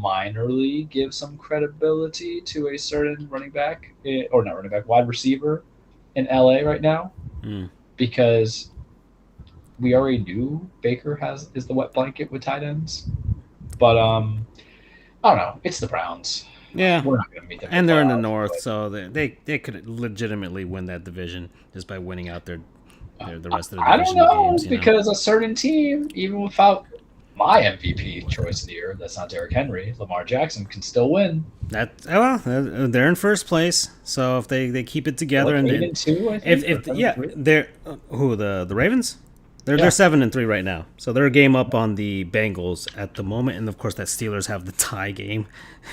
minorly gives some credibility to a certain running back, or not running back, wide receiver in LA right now, because we already knew Baker is the wet blanket with tight ends. But I don't know. It's the Browns. Yeah, we're not going to meet them. And they're in the North, so they could legitimately win that division just by winning out the rest of the division. I don't know, games, because a certain team, even without my MVP choice of the year, that's not Derrick Henry, Lamar Jackson, can still win. They're in first place, so if they keep it together, and 8-2, I think, they're the Ravens. They're 7-3 right now, so they're a game up on the Bengals at the moment, and of course that Steelers have the tie game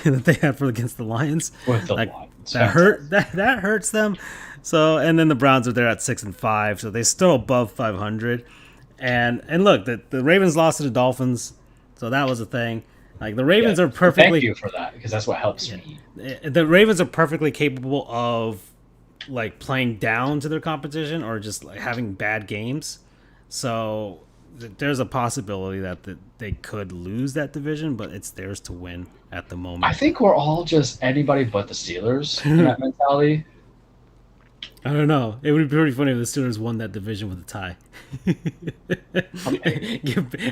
that they had against the Lions. With the Lions, that hurts them. So, and then the Browns are there at 6-5, so they're still above 500. And look, the Ravens lost to the Dolphins, so that was a thing. Like, the Ravens are perfectly. Thank you for that, because that's what helps me. The Ravens are perfectly capable of like playing down to their competition or just like having bad games. So there's a possibility that they could lose that division, but it's theirs to win at the moment. I think we're all just anybody but the Steelers in that mentality. I don't know. It would be pretty funny if the Steelers won that division with a tie.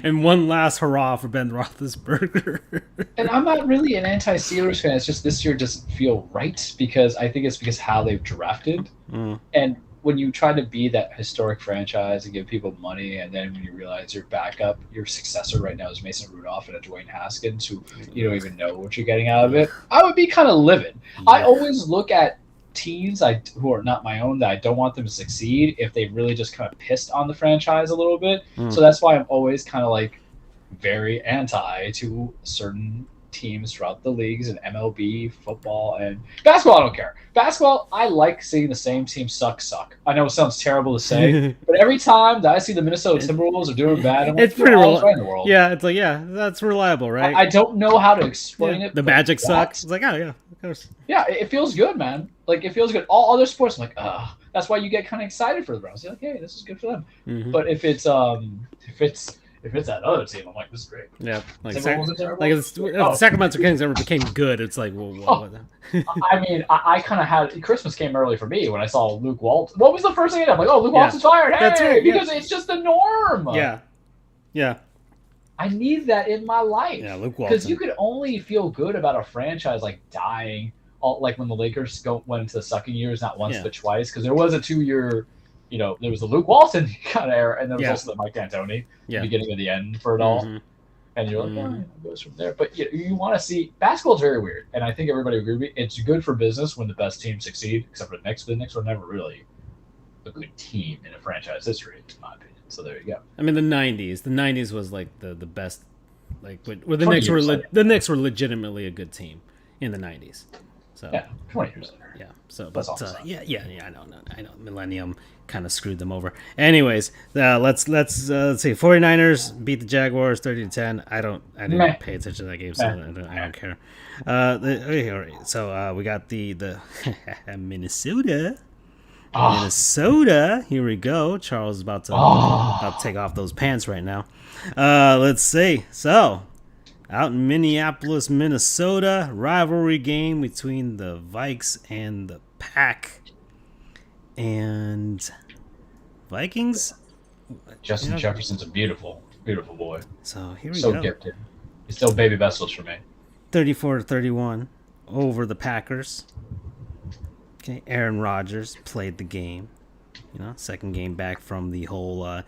And one last hurrah for Ben Roethlisberger. And I'm not really an anti-Steelers fan. It's just this year doesn't feel right because I think it's because how they've drafted. And when you try to be that historic franchise and give people money, and then when you realize your backup, your successor right now is Mason Rudolph and a Dwayne Haskins, who you don't even know what you're getting out of it, I would be kind of livid. Yeah. I always look at teams who are not my own that I don't want them to succeed if they really just kind of pissed on the franchise a little bit. So that's why I'm always kind of like very anti to certain teams throughout the leagues and MLB, football, and basketball. I don't care. Basketball, I like seeing the same team suck. I know it sounds terrible to say, but every time that I see the Minnesota Timberwolves are doing bad, I'm like, it's pretty reliable. Yeah, it's like, that's reliable, right? I don't know how to explain it. The Magic sucks. It's like, oh yeah, of course. Yeah, it feels good, man. Like, it feels good. All other sports, I'm like, ugh. That's why you get kind of excited for the Browns. You're like, hey, this is good for them. But if it's that other team, I'm like, this is great. Yeah, if the Sacramento Kings ever became good, it's like, well. I mean, I kind of had Christmas came early for me when I saw Luke Walton. What was the first thing I did? I'm like, oh, Luke Walton's fired. Hey, that's right, because it's just the norm. Yeah. I need that in my life. Yeah, Luke Walton. Because you could only feel good about a franchise like dying, like when the Lakers went into the sucking years, not once but twice. Because there was a 2-year. There was the Luke Walton kind of era, and there was also the Mike D'Antoni, beginning of the end for it all. And you're like, it goes from there. But you want to see basketball's very weird, and I think everybody would agree with me. It's good for business when the best teams succeed, except for the Knicks. The Knicks were never really a good team in a franchise history, in my opinion. So there you go. I mean, the '90s was like the best, like where the Knicks were the Knicks were legitimately a good team in the '90s. So 20 years later. Yeah. So, but I know. Millennium kind of screwed them over. Anyways, let's see. 49ers beat the Jaguars 30-10. I didn't pay attention to that game, so I don't care. All right. So we got the Minnesota. Minnesota. Here we go. Charles is about to take off those pants right now. Let's see. So, out in Minneapolis, Minnesota, rivalry game between the Vikes and the Pack. And Vikings. Justin Jefferson's a beautiful, beautiful boy. So here we go. So gifted. He's still baby vessels for me. 34-31 over the Packers. Okay, Aaron Rodgers played the game. Second game back from the whole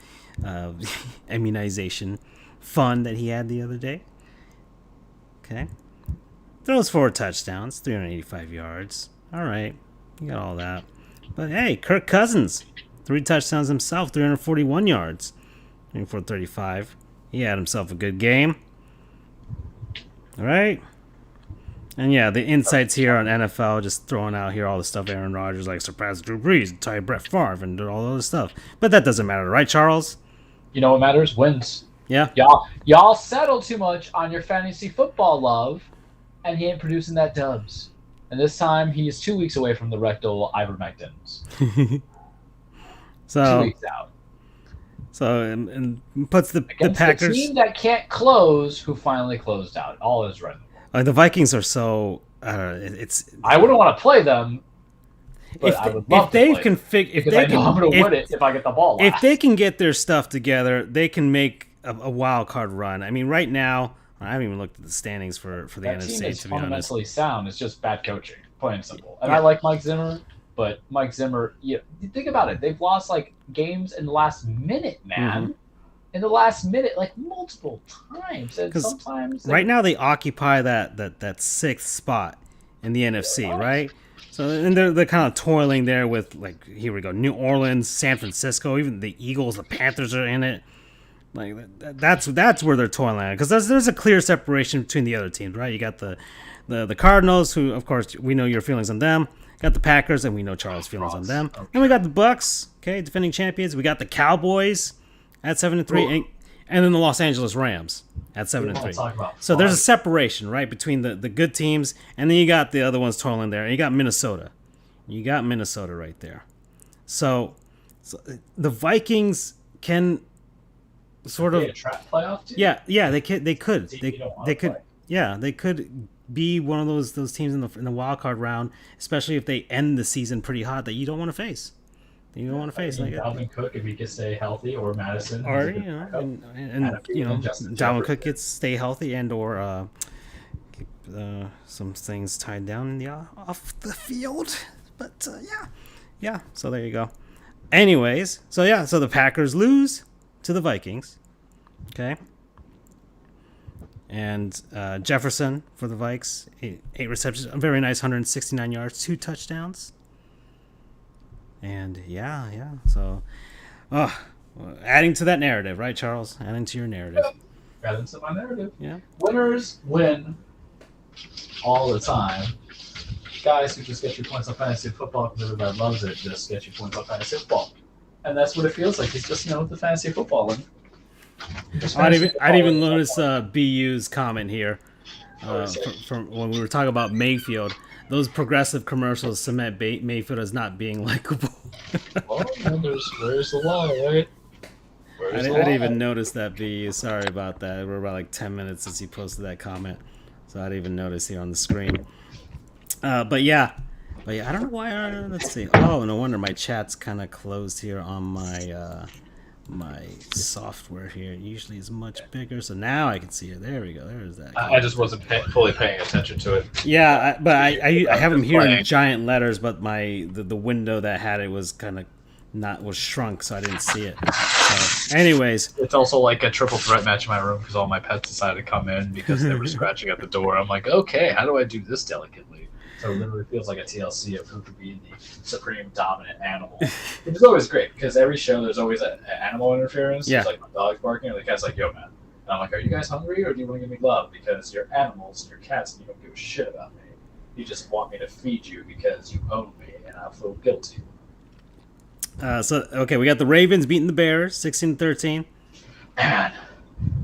immunization fun that he had the other day. Okay. Throws 4 touchdowns, 385 yards. All right. You got all that. But hey, Kirk Cousins, 3 touchdowns himself, 341 yards, for 35. He had himself a good game. All right. And yeah, the insights here on NFL, just throwing out here all the stuff Aaron Rodgers like surpassed Drew Brees, tied Brett Favre, and did all the other stuff. But that doesn't matter, right, Charles? You know what matters? Wins. Yeah. Y'all settle too much on your fantasy football love, and he ain't producing that dubs. And this time, he is 2 weeks away from the rectal ivermectins. 2 weeks out. So and puts the Packers. The team that can't close, who finally closed out. All is right. The Vikings are so. It's. I wouldn't want to play them. But I would love to play them. If they can, I'm going to win it if I get the ball. If they can get their stuff together, they can make a wild card run. I mean, right now, I haven't even looked at the standings for the that NFC. Team is to be honest, fundamentally sound. It's just bad coaching, plain and simple. And I like Mike Zimmer, but Mike Zimmer, think about it. They've lost like games in the last minute, man. Mm-hmm. In the last minute, like multiple times, and sometimes right now they occupy that 6th spot in the NFC, right? So and they're kind of toiling there with like here we go, New Orleans, San Francisco, even the Eagles, the Panthers are in it. Like that's where they're toiling at because there's a clear separation between the other teams, right? You got the Cardinals, who of course we know your feelings on them. Got the Packers, and we know Charles' feelings on them. Okay. And we got the Bucks, okay, defending champions. We got the Cowboys at 7-3, and then the Los Angeles Rams at 7-3. So there's a separation, right, between the good teams, and then you got the other ones toiling there. And you got Minnesota. You got Minnesota right there. So the Vikings can sort of a trap playoff team? Yeah, they could. They could. Yeah, they could be one of those teams in the wild card round, especially if they end the season pretty hot that you don't want to face. You don't want to face like Dalvin Cook if he can stay healthy, or Madison, or and Dalvin Cook gets stay healthy and or some things tied down in the off the field. But yeah. So there you go. Anyways, so the Packers lose to the Vikings. Okay. And Jefferson for the Vikes, 8 receptions, a very nice 169 yards, 2 touchdowns. And so adding to that narrative, right, Charles? Adding to your narrative. Adding to my narrative. Yeah. Winners win all the time. Guys who just get you points on fantasy football because everybody loves it, just get you points on fantasy football. And that's what it feels like. He's just with the fantasy football. I didn't even notice BU's comment here from when we were talking about Mayfield. Those progressive commercials cement Mayfield as not being likable. Well, where's the line, right? I didn't even notice that, BU. Sorry about that. We're about like 10 minutes since he posted that comment, so I didn't even notice here on the screen. But yeah, I don't know why. Let's see. Oh, no wonder my chat's kind of closed here on my software here. It usually is much bigger, so now I can see it. There we go. There's that. I just wasn't fully paying attention to it. Yeah, but I have them here in giant letters, but the window that had it was kind of was shrunk, so I didn't see it. So, anyways, it's also like a triple threat match in my room because all my pets decided to come in because they were scratching at the door. I'm like, okay, how do I do this delicately? So it literally feels like a TLC of who could be the supreme dominant animal. Which is always great because every show there's always an animal interference. Yeah. It's like my dog's barking, or the cat's like, yo, man. And I'm like, are you guys hungry or do you want to give me love? Because you're animals and you're cats and you don't give a shit about me. You just want me to feed you because you own me and I feel guilty. We got the Ravens beating the Bears 16-13. Man,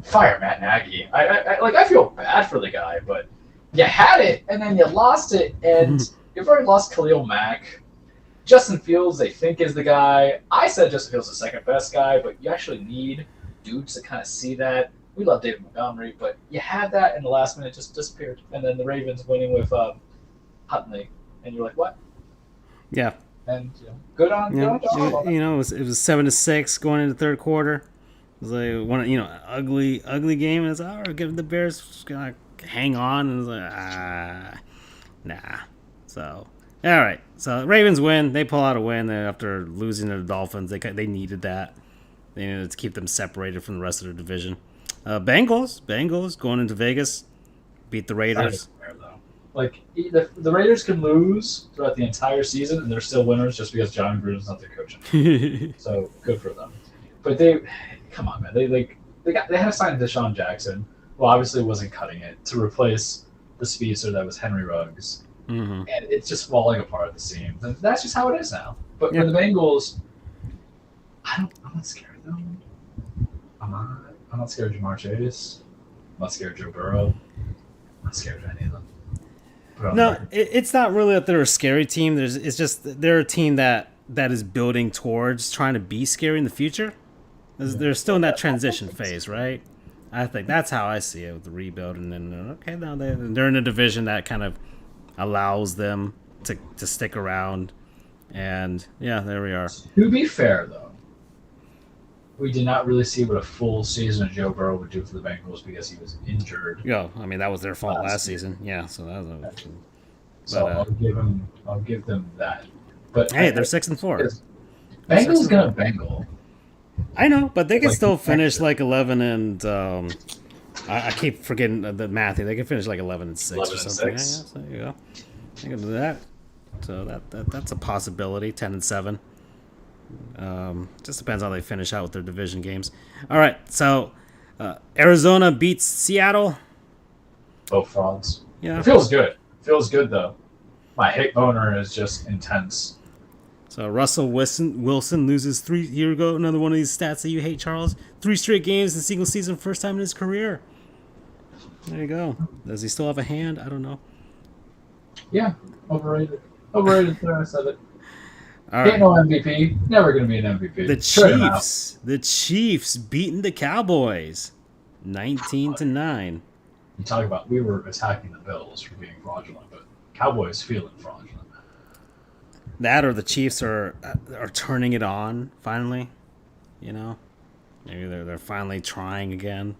fire Matt Nagy. I feel bad for the guy, but you had it, and then you lost it, and you've already lost Khalil Mack. Justin Fields, they think, is the guy. I said Justin Fields is the second best guy, but you actually need dudes to kind of see that. We love David Montgomery, but you had that, and the last minute just disappeared. And then the Ravens winning with Huntley, and you're like, what? Yeah. And good on Josh. It was 7-6 going into third quarter. It was like one, ugly game. And it's give the Bears gonna hang on, and it's like nah. So all right, so Ravens win. They pull out a win after losing to the Dolphins. They needed that. They needed to keep them separated from the rest of the division. Bengals going into Vegas, beat the Raiders. Like the Raiders can lose throughout the entire season, and they're still winners just because John Gruden's not their coach. So good for them. But come on, man. They had to sign Deshaun Jackson, who obviously wasn't cutting it, to replace the speedster that was Henry Ruggs, and it's just falling apart at the seams. And that's just how it is now. But for the Bengals, I'm not scared though. I'm not scared of Jamar Chase. I'm not scared of Joe Burrow. I'm not scared of any of them. No, it's not really that they're a scary team. It's just they're a team that is building towards trying to be scary in the future. They're still in that transition phase, right? I think that's how I see it with the rebuild. And then, okay, now they're in a division that kind of allows them to stick around. And, yeah, there we are. To be fair, though, we did not really see what a full season of Joe Burrow would do for the Bengals because he was injured. Yeah, I mean that was their fault last season. Yeah, so that was. So I'll give them that. But hey, they're 6-4. Bengals gonna Bengal. I know, but they can still finish like 11 and. I keep forgetting the math. They can finish like 11-6 or something. Yeah, so there you go. They can do that. So that's a possibility. 10-7. Just depends how they finish out with their division games. All right, so Arizona beats Seattle. Both frauds. Yeah, it feels good. Feels good though. My hate boner is just intense. So Russell Wilson loses 3 years ago. Another one of these stats that you hate, Charles. 3 straight games in single season, first time in his career. There you go. Does he still have a hand? I don't know. Yeah, overrated. Overrated. There, I said it. All right. Ain't no MVP. Never gonna be an MVP. The Chiefs beating the Cowboys, 19-9. You talk about we were attacking the Bills for being fraudulent, but Cowboys feeling fraudulent. That or the Chiefs are turning it on finally. You know, maybe they're finally trying again,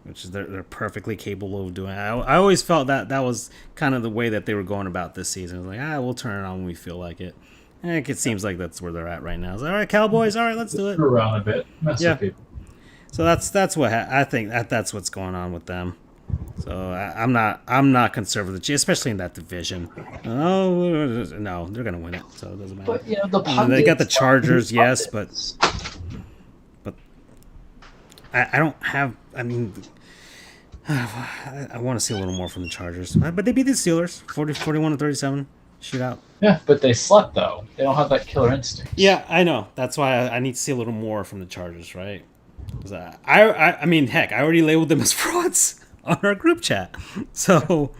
which is they're perfectly capable of doing. I always felt that was kind of the way that they were going about this season. It was like, we'll turn it on when we feel like it. And it seems like that's where they're at right now. It's like, all right, Cowboys, all right, let's do it. Screw around a bit, mess with people. So that's what I think that's what's going on with them. So I'm not concerned with the Chiefs, especially in that division. Oh no, they're gonna win it, so it doesn't matter. But they got the Chargers, yes, but I don't have. I mean, I want to see a little more from the Chargers, but they beat the Steelers 41-37 shootout. Yeah, but they slept though. They don't have that killer instinct. Yeah, I know. That's why I need to see a little more from the Chargers, right? I mean, heck, I already labeled them as frauds on our group chat. So,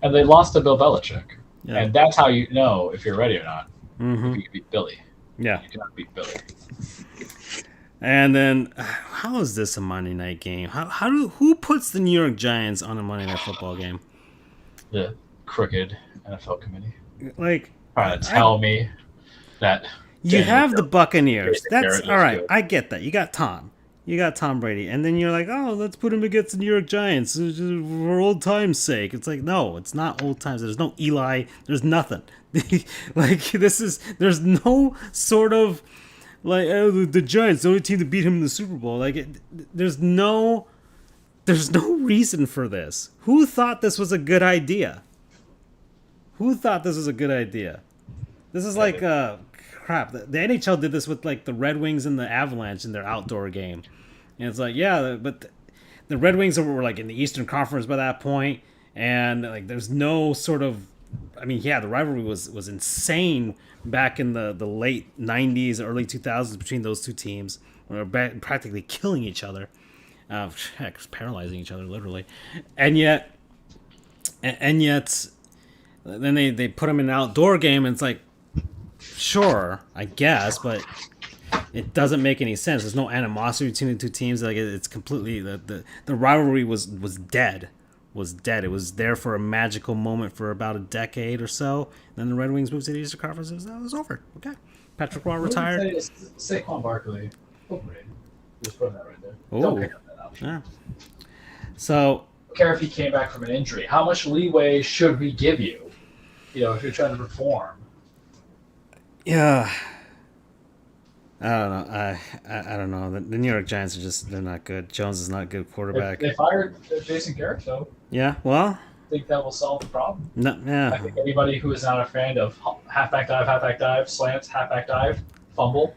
and they lost to Bill Belichick, yeah. And that's how you know if you're ready or not. Mm-hmm. If you can beat Billy. Yeah, you cannot beat Billy. And then, how is this a Monday night game? Who puts the New York Giants on a Monday night football game? The crooked NFL committee. Like, trying to tell me that you have the Buccaneers. That's all right. Good. I get that. You got Tom Brady, and then you're like, oh, let's put him against the New York Giants for old time's sake. It's like, no, it's not old times. There's no Eli. There's nothing. There's no sort of like the Giants, the only team to beat him in the Super Bowl. Like, there's no reason for this. Who thought this was a good idea? This is like crap. The NHL did this with like the Red Wings and the Avalanche in their outdoor game, and it's like, yeah, but the Red Wings were like in the Eastern Conference by that point, and like there's no sort of, I mean, yeah, the rivalry was insane back in the late '90s, early 2000s between those two teams. They were practically killing each other, paralyzing each other literally, and yet. Then they put them in an outdoor game, and it's like, sure, I guess, but it doesn't make any sense. There's no animosity between the two teams. Like, it's completely the rivalry was dead. It was there for a magical moment for about a decade or so. Then the Red Wings moved to the Eastern Conference. That was over. Okay, Patrick Roy retired. Saquon Barkley. Overrated. Just put that right there. Ooh. Don't pick up that option. Yeah. So. I don't care if he came back from an injury. How much leeway should we give you? You know, if you're trying to perform. Yeah. I don't know. I don't know. The New York Giants they're not good. Jones is not a good quarterback. They fired Jason Garrett, though. Yeah, well, think that will solve the problem. No, I yeah. think anybody who is not a fan of halfback dive, slants, halfback dive, fumble,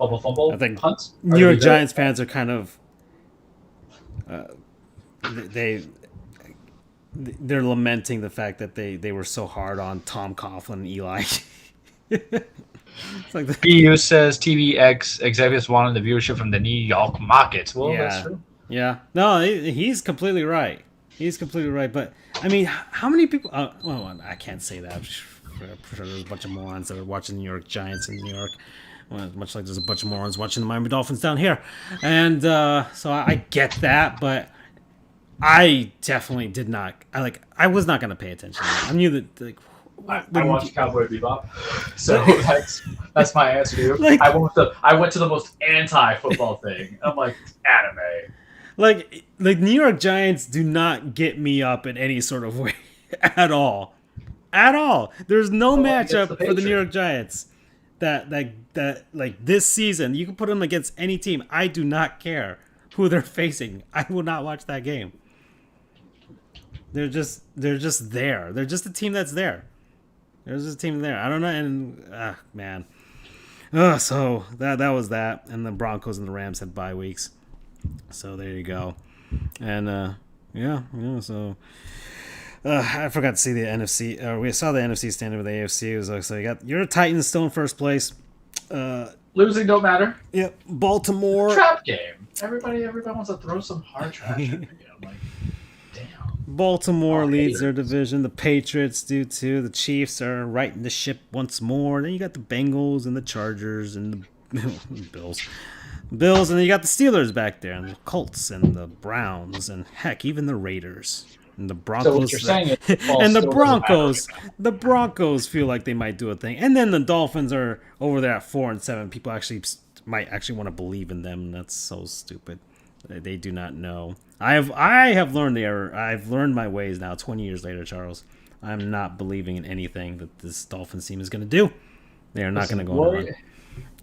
I fumble, think punts New are going to York be very Giants fans are kind of uh, they they're lamenting the fact that they were so hard on Tom Coughlin and Eli. It's like BU says TVX executives wanted the viewership from the New York markets. Well, that's yeah, true. yeah. No, he's completely right. He's completely right. But I mean, how many people? Well, I can't say that. I'm sure there's a bunch of morons that are watching the New York Giants in New York. Well, much like there's a bunch of morons watching the Miami Dolphins down here, and so I get that, but I definitely did not. I was not going to pay attention. I knew that like I watched Cowboy Bebop, so that's my answer to you. like I went to the most anti-football thing. I'm like anime. like New York Giants do not get me up in any sort of way at all. At all. There's no matchup for the New York Giants that like this season. You can put them against any team. I do not care who they're facing. I will not watch that game. They're just there. They're just a team that's there. There's just a team there. I don't know. And man, so that was that. And the Broncos and the Rams had bye weeks. So there you go. And yeah. So I forgot to see the NFC. We saw the NFC standing with the AFC. It was like, so you got your Titans still in first place. Losing don't matter. Yep. Baltimore. Trap game. Everybody wants to throw some hard trash at me. I'm like, damn. Baltimore leads their division. The Patriots do too. The Chiefs are righting the ship once more. Then you got the Bengals and the Chargers and the Bills, and then you got the Steelers back there, and the Colts and the Browns, and heck, even the Raiders. And the Broncos, so what you're saying is and the Broncos feel like they might do a thing, and then the Dolphins are over there at 4-7. People might want to believe in them. That's so stupid. They do not know. I have learned the error. I've learned my ways now. 20 years later, Charles, I'm not believing in anything that this Dolphins team is going to do. They are not going to go on a run.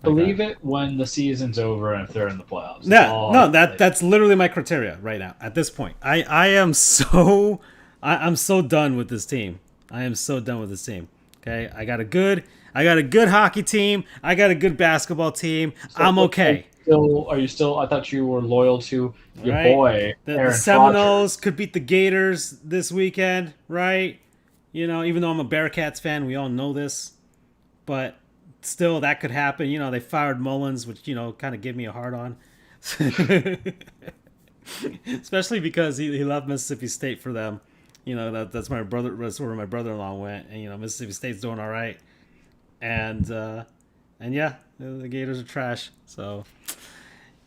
Believe it when the season's over and if they're in the playoffs. That's literally my criteria right now. At this point, I'm so done with this team. I am so done with this team. Okay, I got a good hockey team. I got a good basketball team. So I'm okay. Are you still? I thought you were loyal to your boy. The Seminoles could beat the Gators this weekend, right? You know, even though I'm a Bearcats fan, we all know this, but still, that could happen. You know, they fired Mullins, which, you know, kind of gave me a hard on. Especially because he left Mississippi State for them. You know, that's my brother. That's where my brother-in-law went, and you know, Mississippi State's doing all right. And yeah, the Gators are trash. So,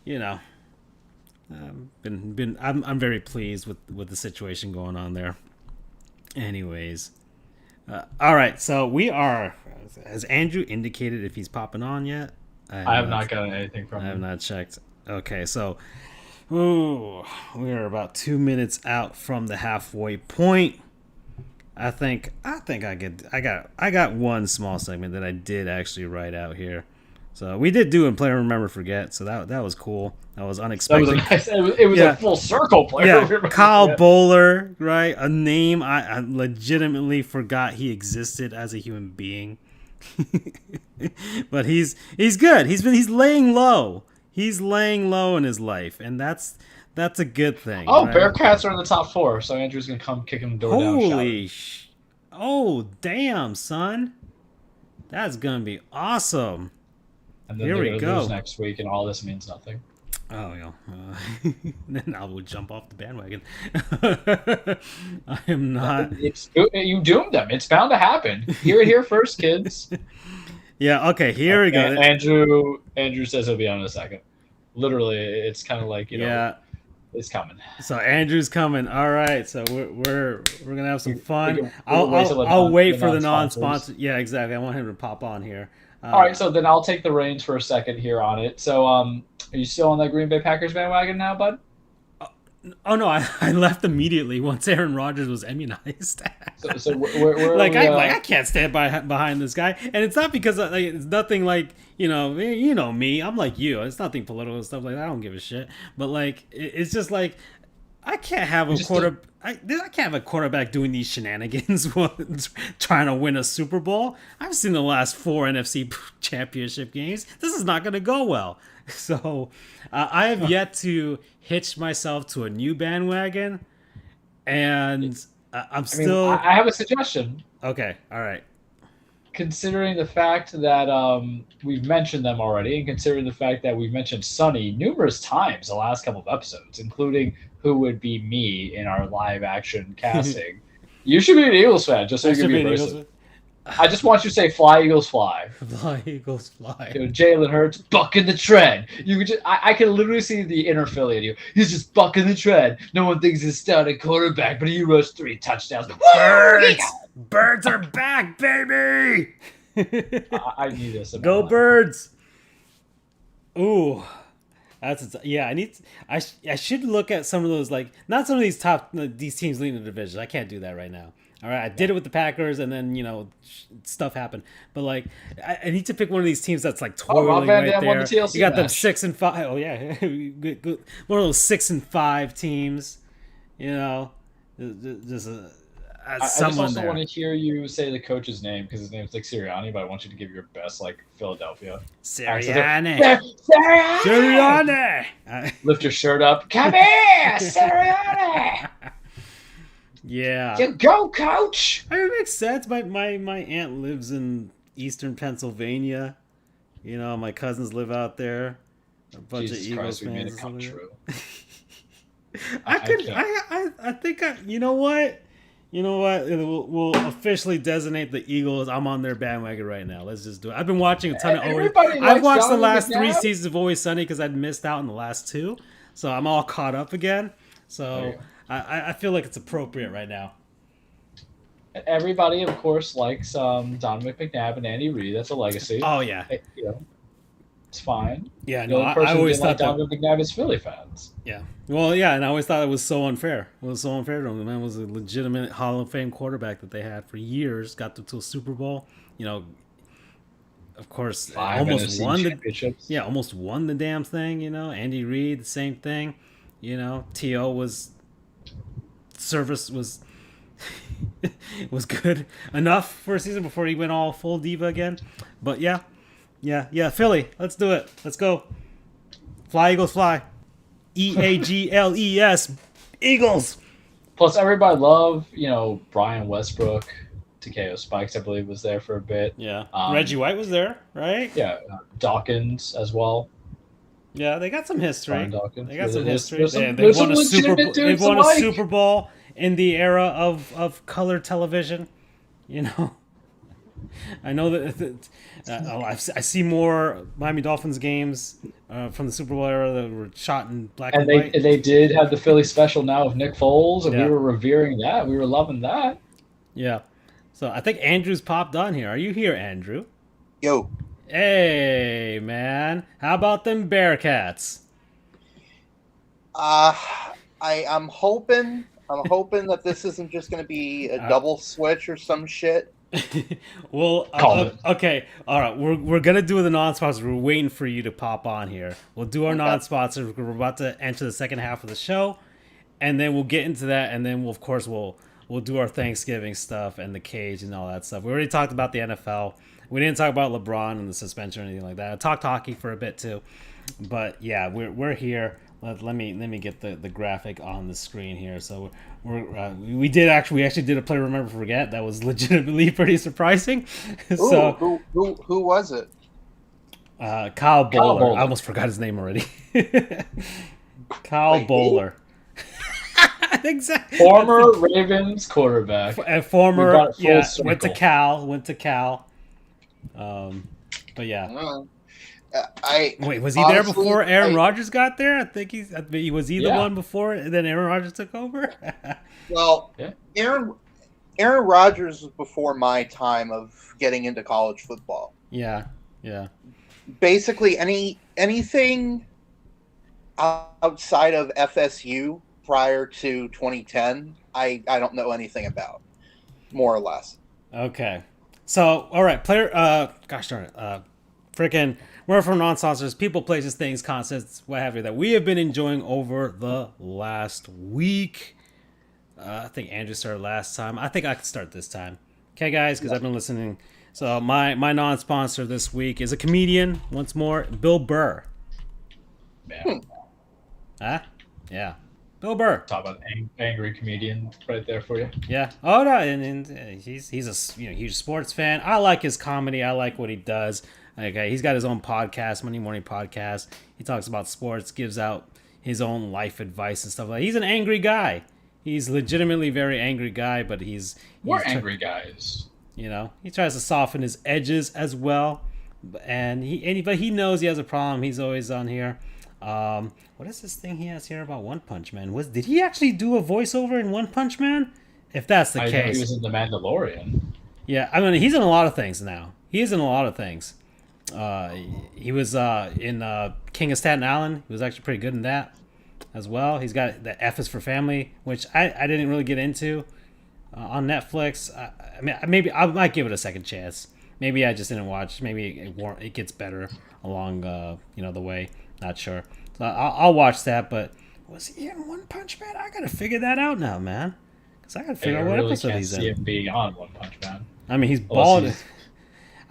you know, I'm very pleased with the situation going on there. Anyways. All right, so we are. Has Andrew indicated if he's popping on yet? I have not gotten anything from him. I have not checked. Okay, so we are about 2 minutes out from the halfway point. I think I got one small segment that I did actually write out here. So we did do a Player Remember Forget, so that was cool. That was unexpected. It was a full circle player. Yeah, Kyle Bowler, right? A name I legitimately forgot he existed as a human being. But he's good. He's laying low. He's laying low in his life, and that's a good thing. Oh, right? Bearcats are in the top 4, so Andrew's gonna come kick him the door down. Holy oh, damn, son. That's gonna be awesome. And then here we go. Lose next week, and all this means nothing. Oh, yeah. Then I will jump off the bandwagon. I am not. You doomed them. It's bound to happen. Hear it here first, kids. Yeah. Okay. Here we go. Andrew says he'll be on in a second. Literally, it's kind of like it's coming. So Andrew's coming. All right. So we're gonna have some fun. I'll wait for the non-sponsor. Yeah, exactly. I want him to pop on here. All right, so then I'll take the reins for a second here on it. So, are you still on that Green Bay Packers bandwagon now, bud? Oh no, I left immediately once Aaron Rodgers was immunized. so we're I can't stand behind this guy, and it's not because it's nothing like you know me. I'm like you. It's nothing political and stuff like that. I don't give a shit. But like it's just like I can't have We a just did. I can't have a quarterback doing these shenanigans while trying to win a Super Bowl. I've seen the last 4 NFC championship games. This is not going to go well. So I have yet to hitch myself to a new bandwagon, and I'm I mean, still I have a suggestion. okay. All right. Considering the fact that we've mentioned them already, and considering the fact that we've mentioned Sonny numerous times the last couple of episodes, including who would be me in our live action casting, you should be an Eagles fan just so I you can should be be a an Eagles person. I just want you to say "Fly Eagles Fly." fly, Eagles fly. You know, Jalen Hurts bucking the trend. You could just, I can literally see the inner Philly in you. He's just bucking the trend. No one thinks he's a starting quarterback, but he rushed 3 touchdowns. Woo! Birds, birds are back, baby. I need this. In my Go life. birds. Ooh, yeah. I should look at some of those, like, not some of these teams leading the division. I can't do that right now. All right, I did it with the Packers, and then stuff happened. But like, I need to pick one of these teams that's like Oh, Rob toiling Van right Dam won there. the TLC You got them match. 6-5. Oh yeah, Good. One of those 6-5 teams. Just I just someone also there. want to hear you say the coach's name because his name's like Sirianni, but I want you to give your best like Philadelphia accent. Sirianni. Sirianni! Sirianni. Lift your shirt up. Come here, Sirianni! Yeah. You go, coach! I mean, it makes sense. My aunt lives in eastern Pennsylvania. My cousins live out there. A bunch Jesus of Christ, Eagles we made it fans. come true. I could. can't. I think. You know what? We'll officially designate the Eagles. I'm on their bandwagon right now. Let's just do it. I've been watching a ton of Always. Everybody I've likes watched the Donovan last 3 McNabb. seasons of Always Sunny because I'd missed out on the last 2, so I'm all caught up again. There So you go. I feel like it's appropriate right now. Everybody, of course, likes Donovan McNabb and Andy Reid. That's a legacy. Oh yeah, It's fine. yeah. The No, only I person who always didn't like thought that. Donovan McNabb is Philly fans. Yeah. Well, yeah, and I always thought it was so unfair. It was so unfair to him. The man was a legitimate Hall of Fame quarterback that they had for years. Got them to a Super Bowl. Of course, 5 almost NFC won the championships. almost won the damn thing. Andy Reid, the same thing. To was service was was good enough for a season before he went all full diva again. But yeah, Philly, let's do it. Let's go. Fly Eagles fly. EAGLES Eagles. Plus, everybody loved, Brian Westbrook. Takeo Spikes, I believe, was there for a bit. Yeah. Um, Reggie White was there, right? Yeah, Dawkins as well. Yeah, they got some history. Brian Dawkins. They got some There's- history. there's some- They've there's won some a Super legitimate Bowl. dudes They've won a alike. Super Bowl in the era of color television. I know that I see more Miami Dolphins games from the Super Bowl era that were shot in black and, And white. they did have the Philly special now of Nick Foles, and Yeah. we were revering that. We were loving that. Yeah. So I think Andrew's popped on here. Are you here, Andrew? Yo, Hey, man. How about them Bearcats? I'm hoping that this isn't just going to be a double switch or some shit. Well, Called it. okay. All right. We're going to do the non-sponsors. We're waiting for you to pop on here. We'll do our Okay. non-sponsors. We're about to enter the second half of the show, and then we'll get into that, and then we'll do our Thanksgiving stuff and the cage and all that stuff. We already talked about the NFL. We didn't talk about LeBron and the suspension or anything like that. I talked hockey for a bit too, but yeah, we're here. Let me get the graphic on the screen here. So we actually did a play Remember Forget that was legitimately pretty surprising. Ooh, So who was it? Kyle Bowler. Bowler. I almost forgot his name already. Kyle Wait, who? Bowler. Exactly. Former Ravens quarterback. And We former, brought it full yeah, circle. went to Cal. But yeah. Wait, was he there honestly, before Aaron I- Rodgers got there? I think was he the Yeah. one before, and then Aaron Rodgers took over. Well, Yeah. Aaron Rodgers was before my time of getting into college football. yeah. Basically, anything outside of FSU prior to 2010, I don't know anything about, more or less. Okay. So, all right, player. Gosh darn it. Freaking We're from non-sponsors, people, places, things, concepts, what have you, that we have been enjoying over the last week. I think Andrew started last time. I think I can start this time. Okay, guys, because I've been listening. So my non-sponsor this week is a comedian, once more, Bill Burr. Man, Huh? Yeah. Bill Burr. talk about angry comedian right there for you. Yeah. Oh no, and he's a huge sports fan. I like his comedy. I like what he does. Okay, he's got his own podcast, Monday Morning Podcast. He talks about sports, gives out his own life advice and stuff like that. He's an angry guy. He's legitimately very angry guy, but We're angry guys. He tries to soften his edges as well, but he knows he has a problem. He's always on here. What is this thing he has here about One Punch Man? Did he actually do a voiceover in One Punch Man? If that's the I know case, he was in The Mandalorian. yeah. I mean, he's in a lot of things now. He is in a lot of things. He was in King of Staten Island. He was actually pretty good in that as well. He's got the F is for Family, which I didn't really get into on Netflix. I mean, maybe I might give it a second chance. Maybe I just didn't watch. Maybe it gets better along the way. Not sure. So I'll watch that. But was he in One Punch Man? I gotta figure that out now, man. Because I gotta figure out what really episode can't he's see in. him being on One Punch Man. I mean, he's bald. he's-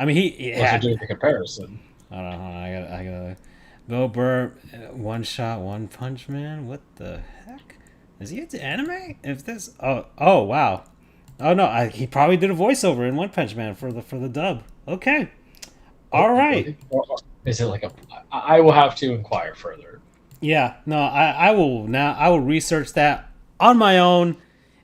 I mean, he Unless had. you're doing the comparison. I don't know. I gotta. Bill Burr, One Shot, One Punch Man. What the heck? Is he into anime? If this. Oh wow. Oh no, he probably did a voiceover in One Punch Man for the dub. Okay. All right. Or is it like I will have to inquire further. Yeah. No, I will research that on my own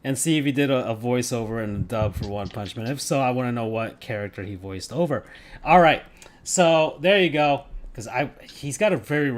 and see if he did a voiceover and a dub for One Punch Man. If so, I want to know what character he voiced over. All right. So there you go. Because he's got a very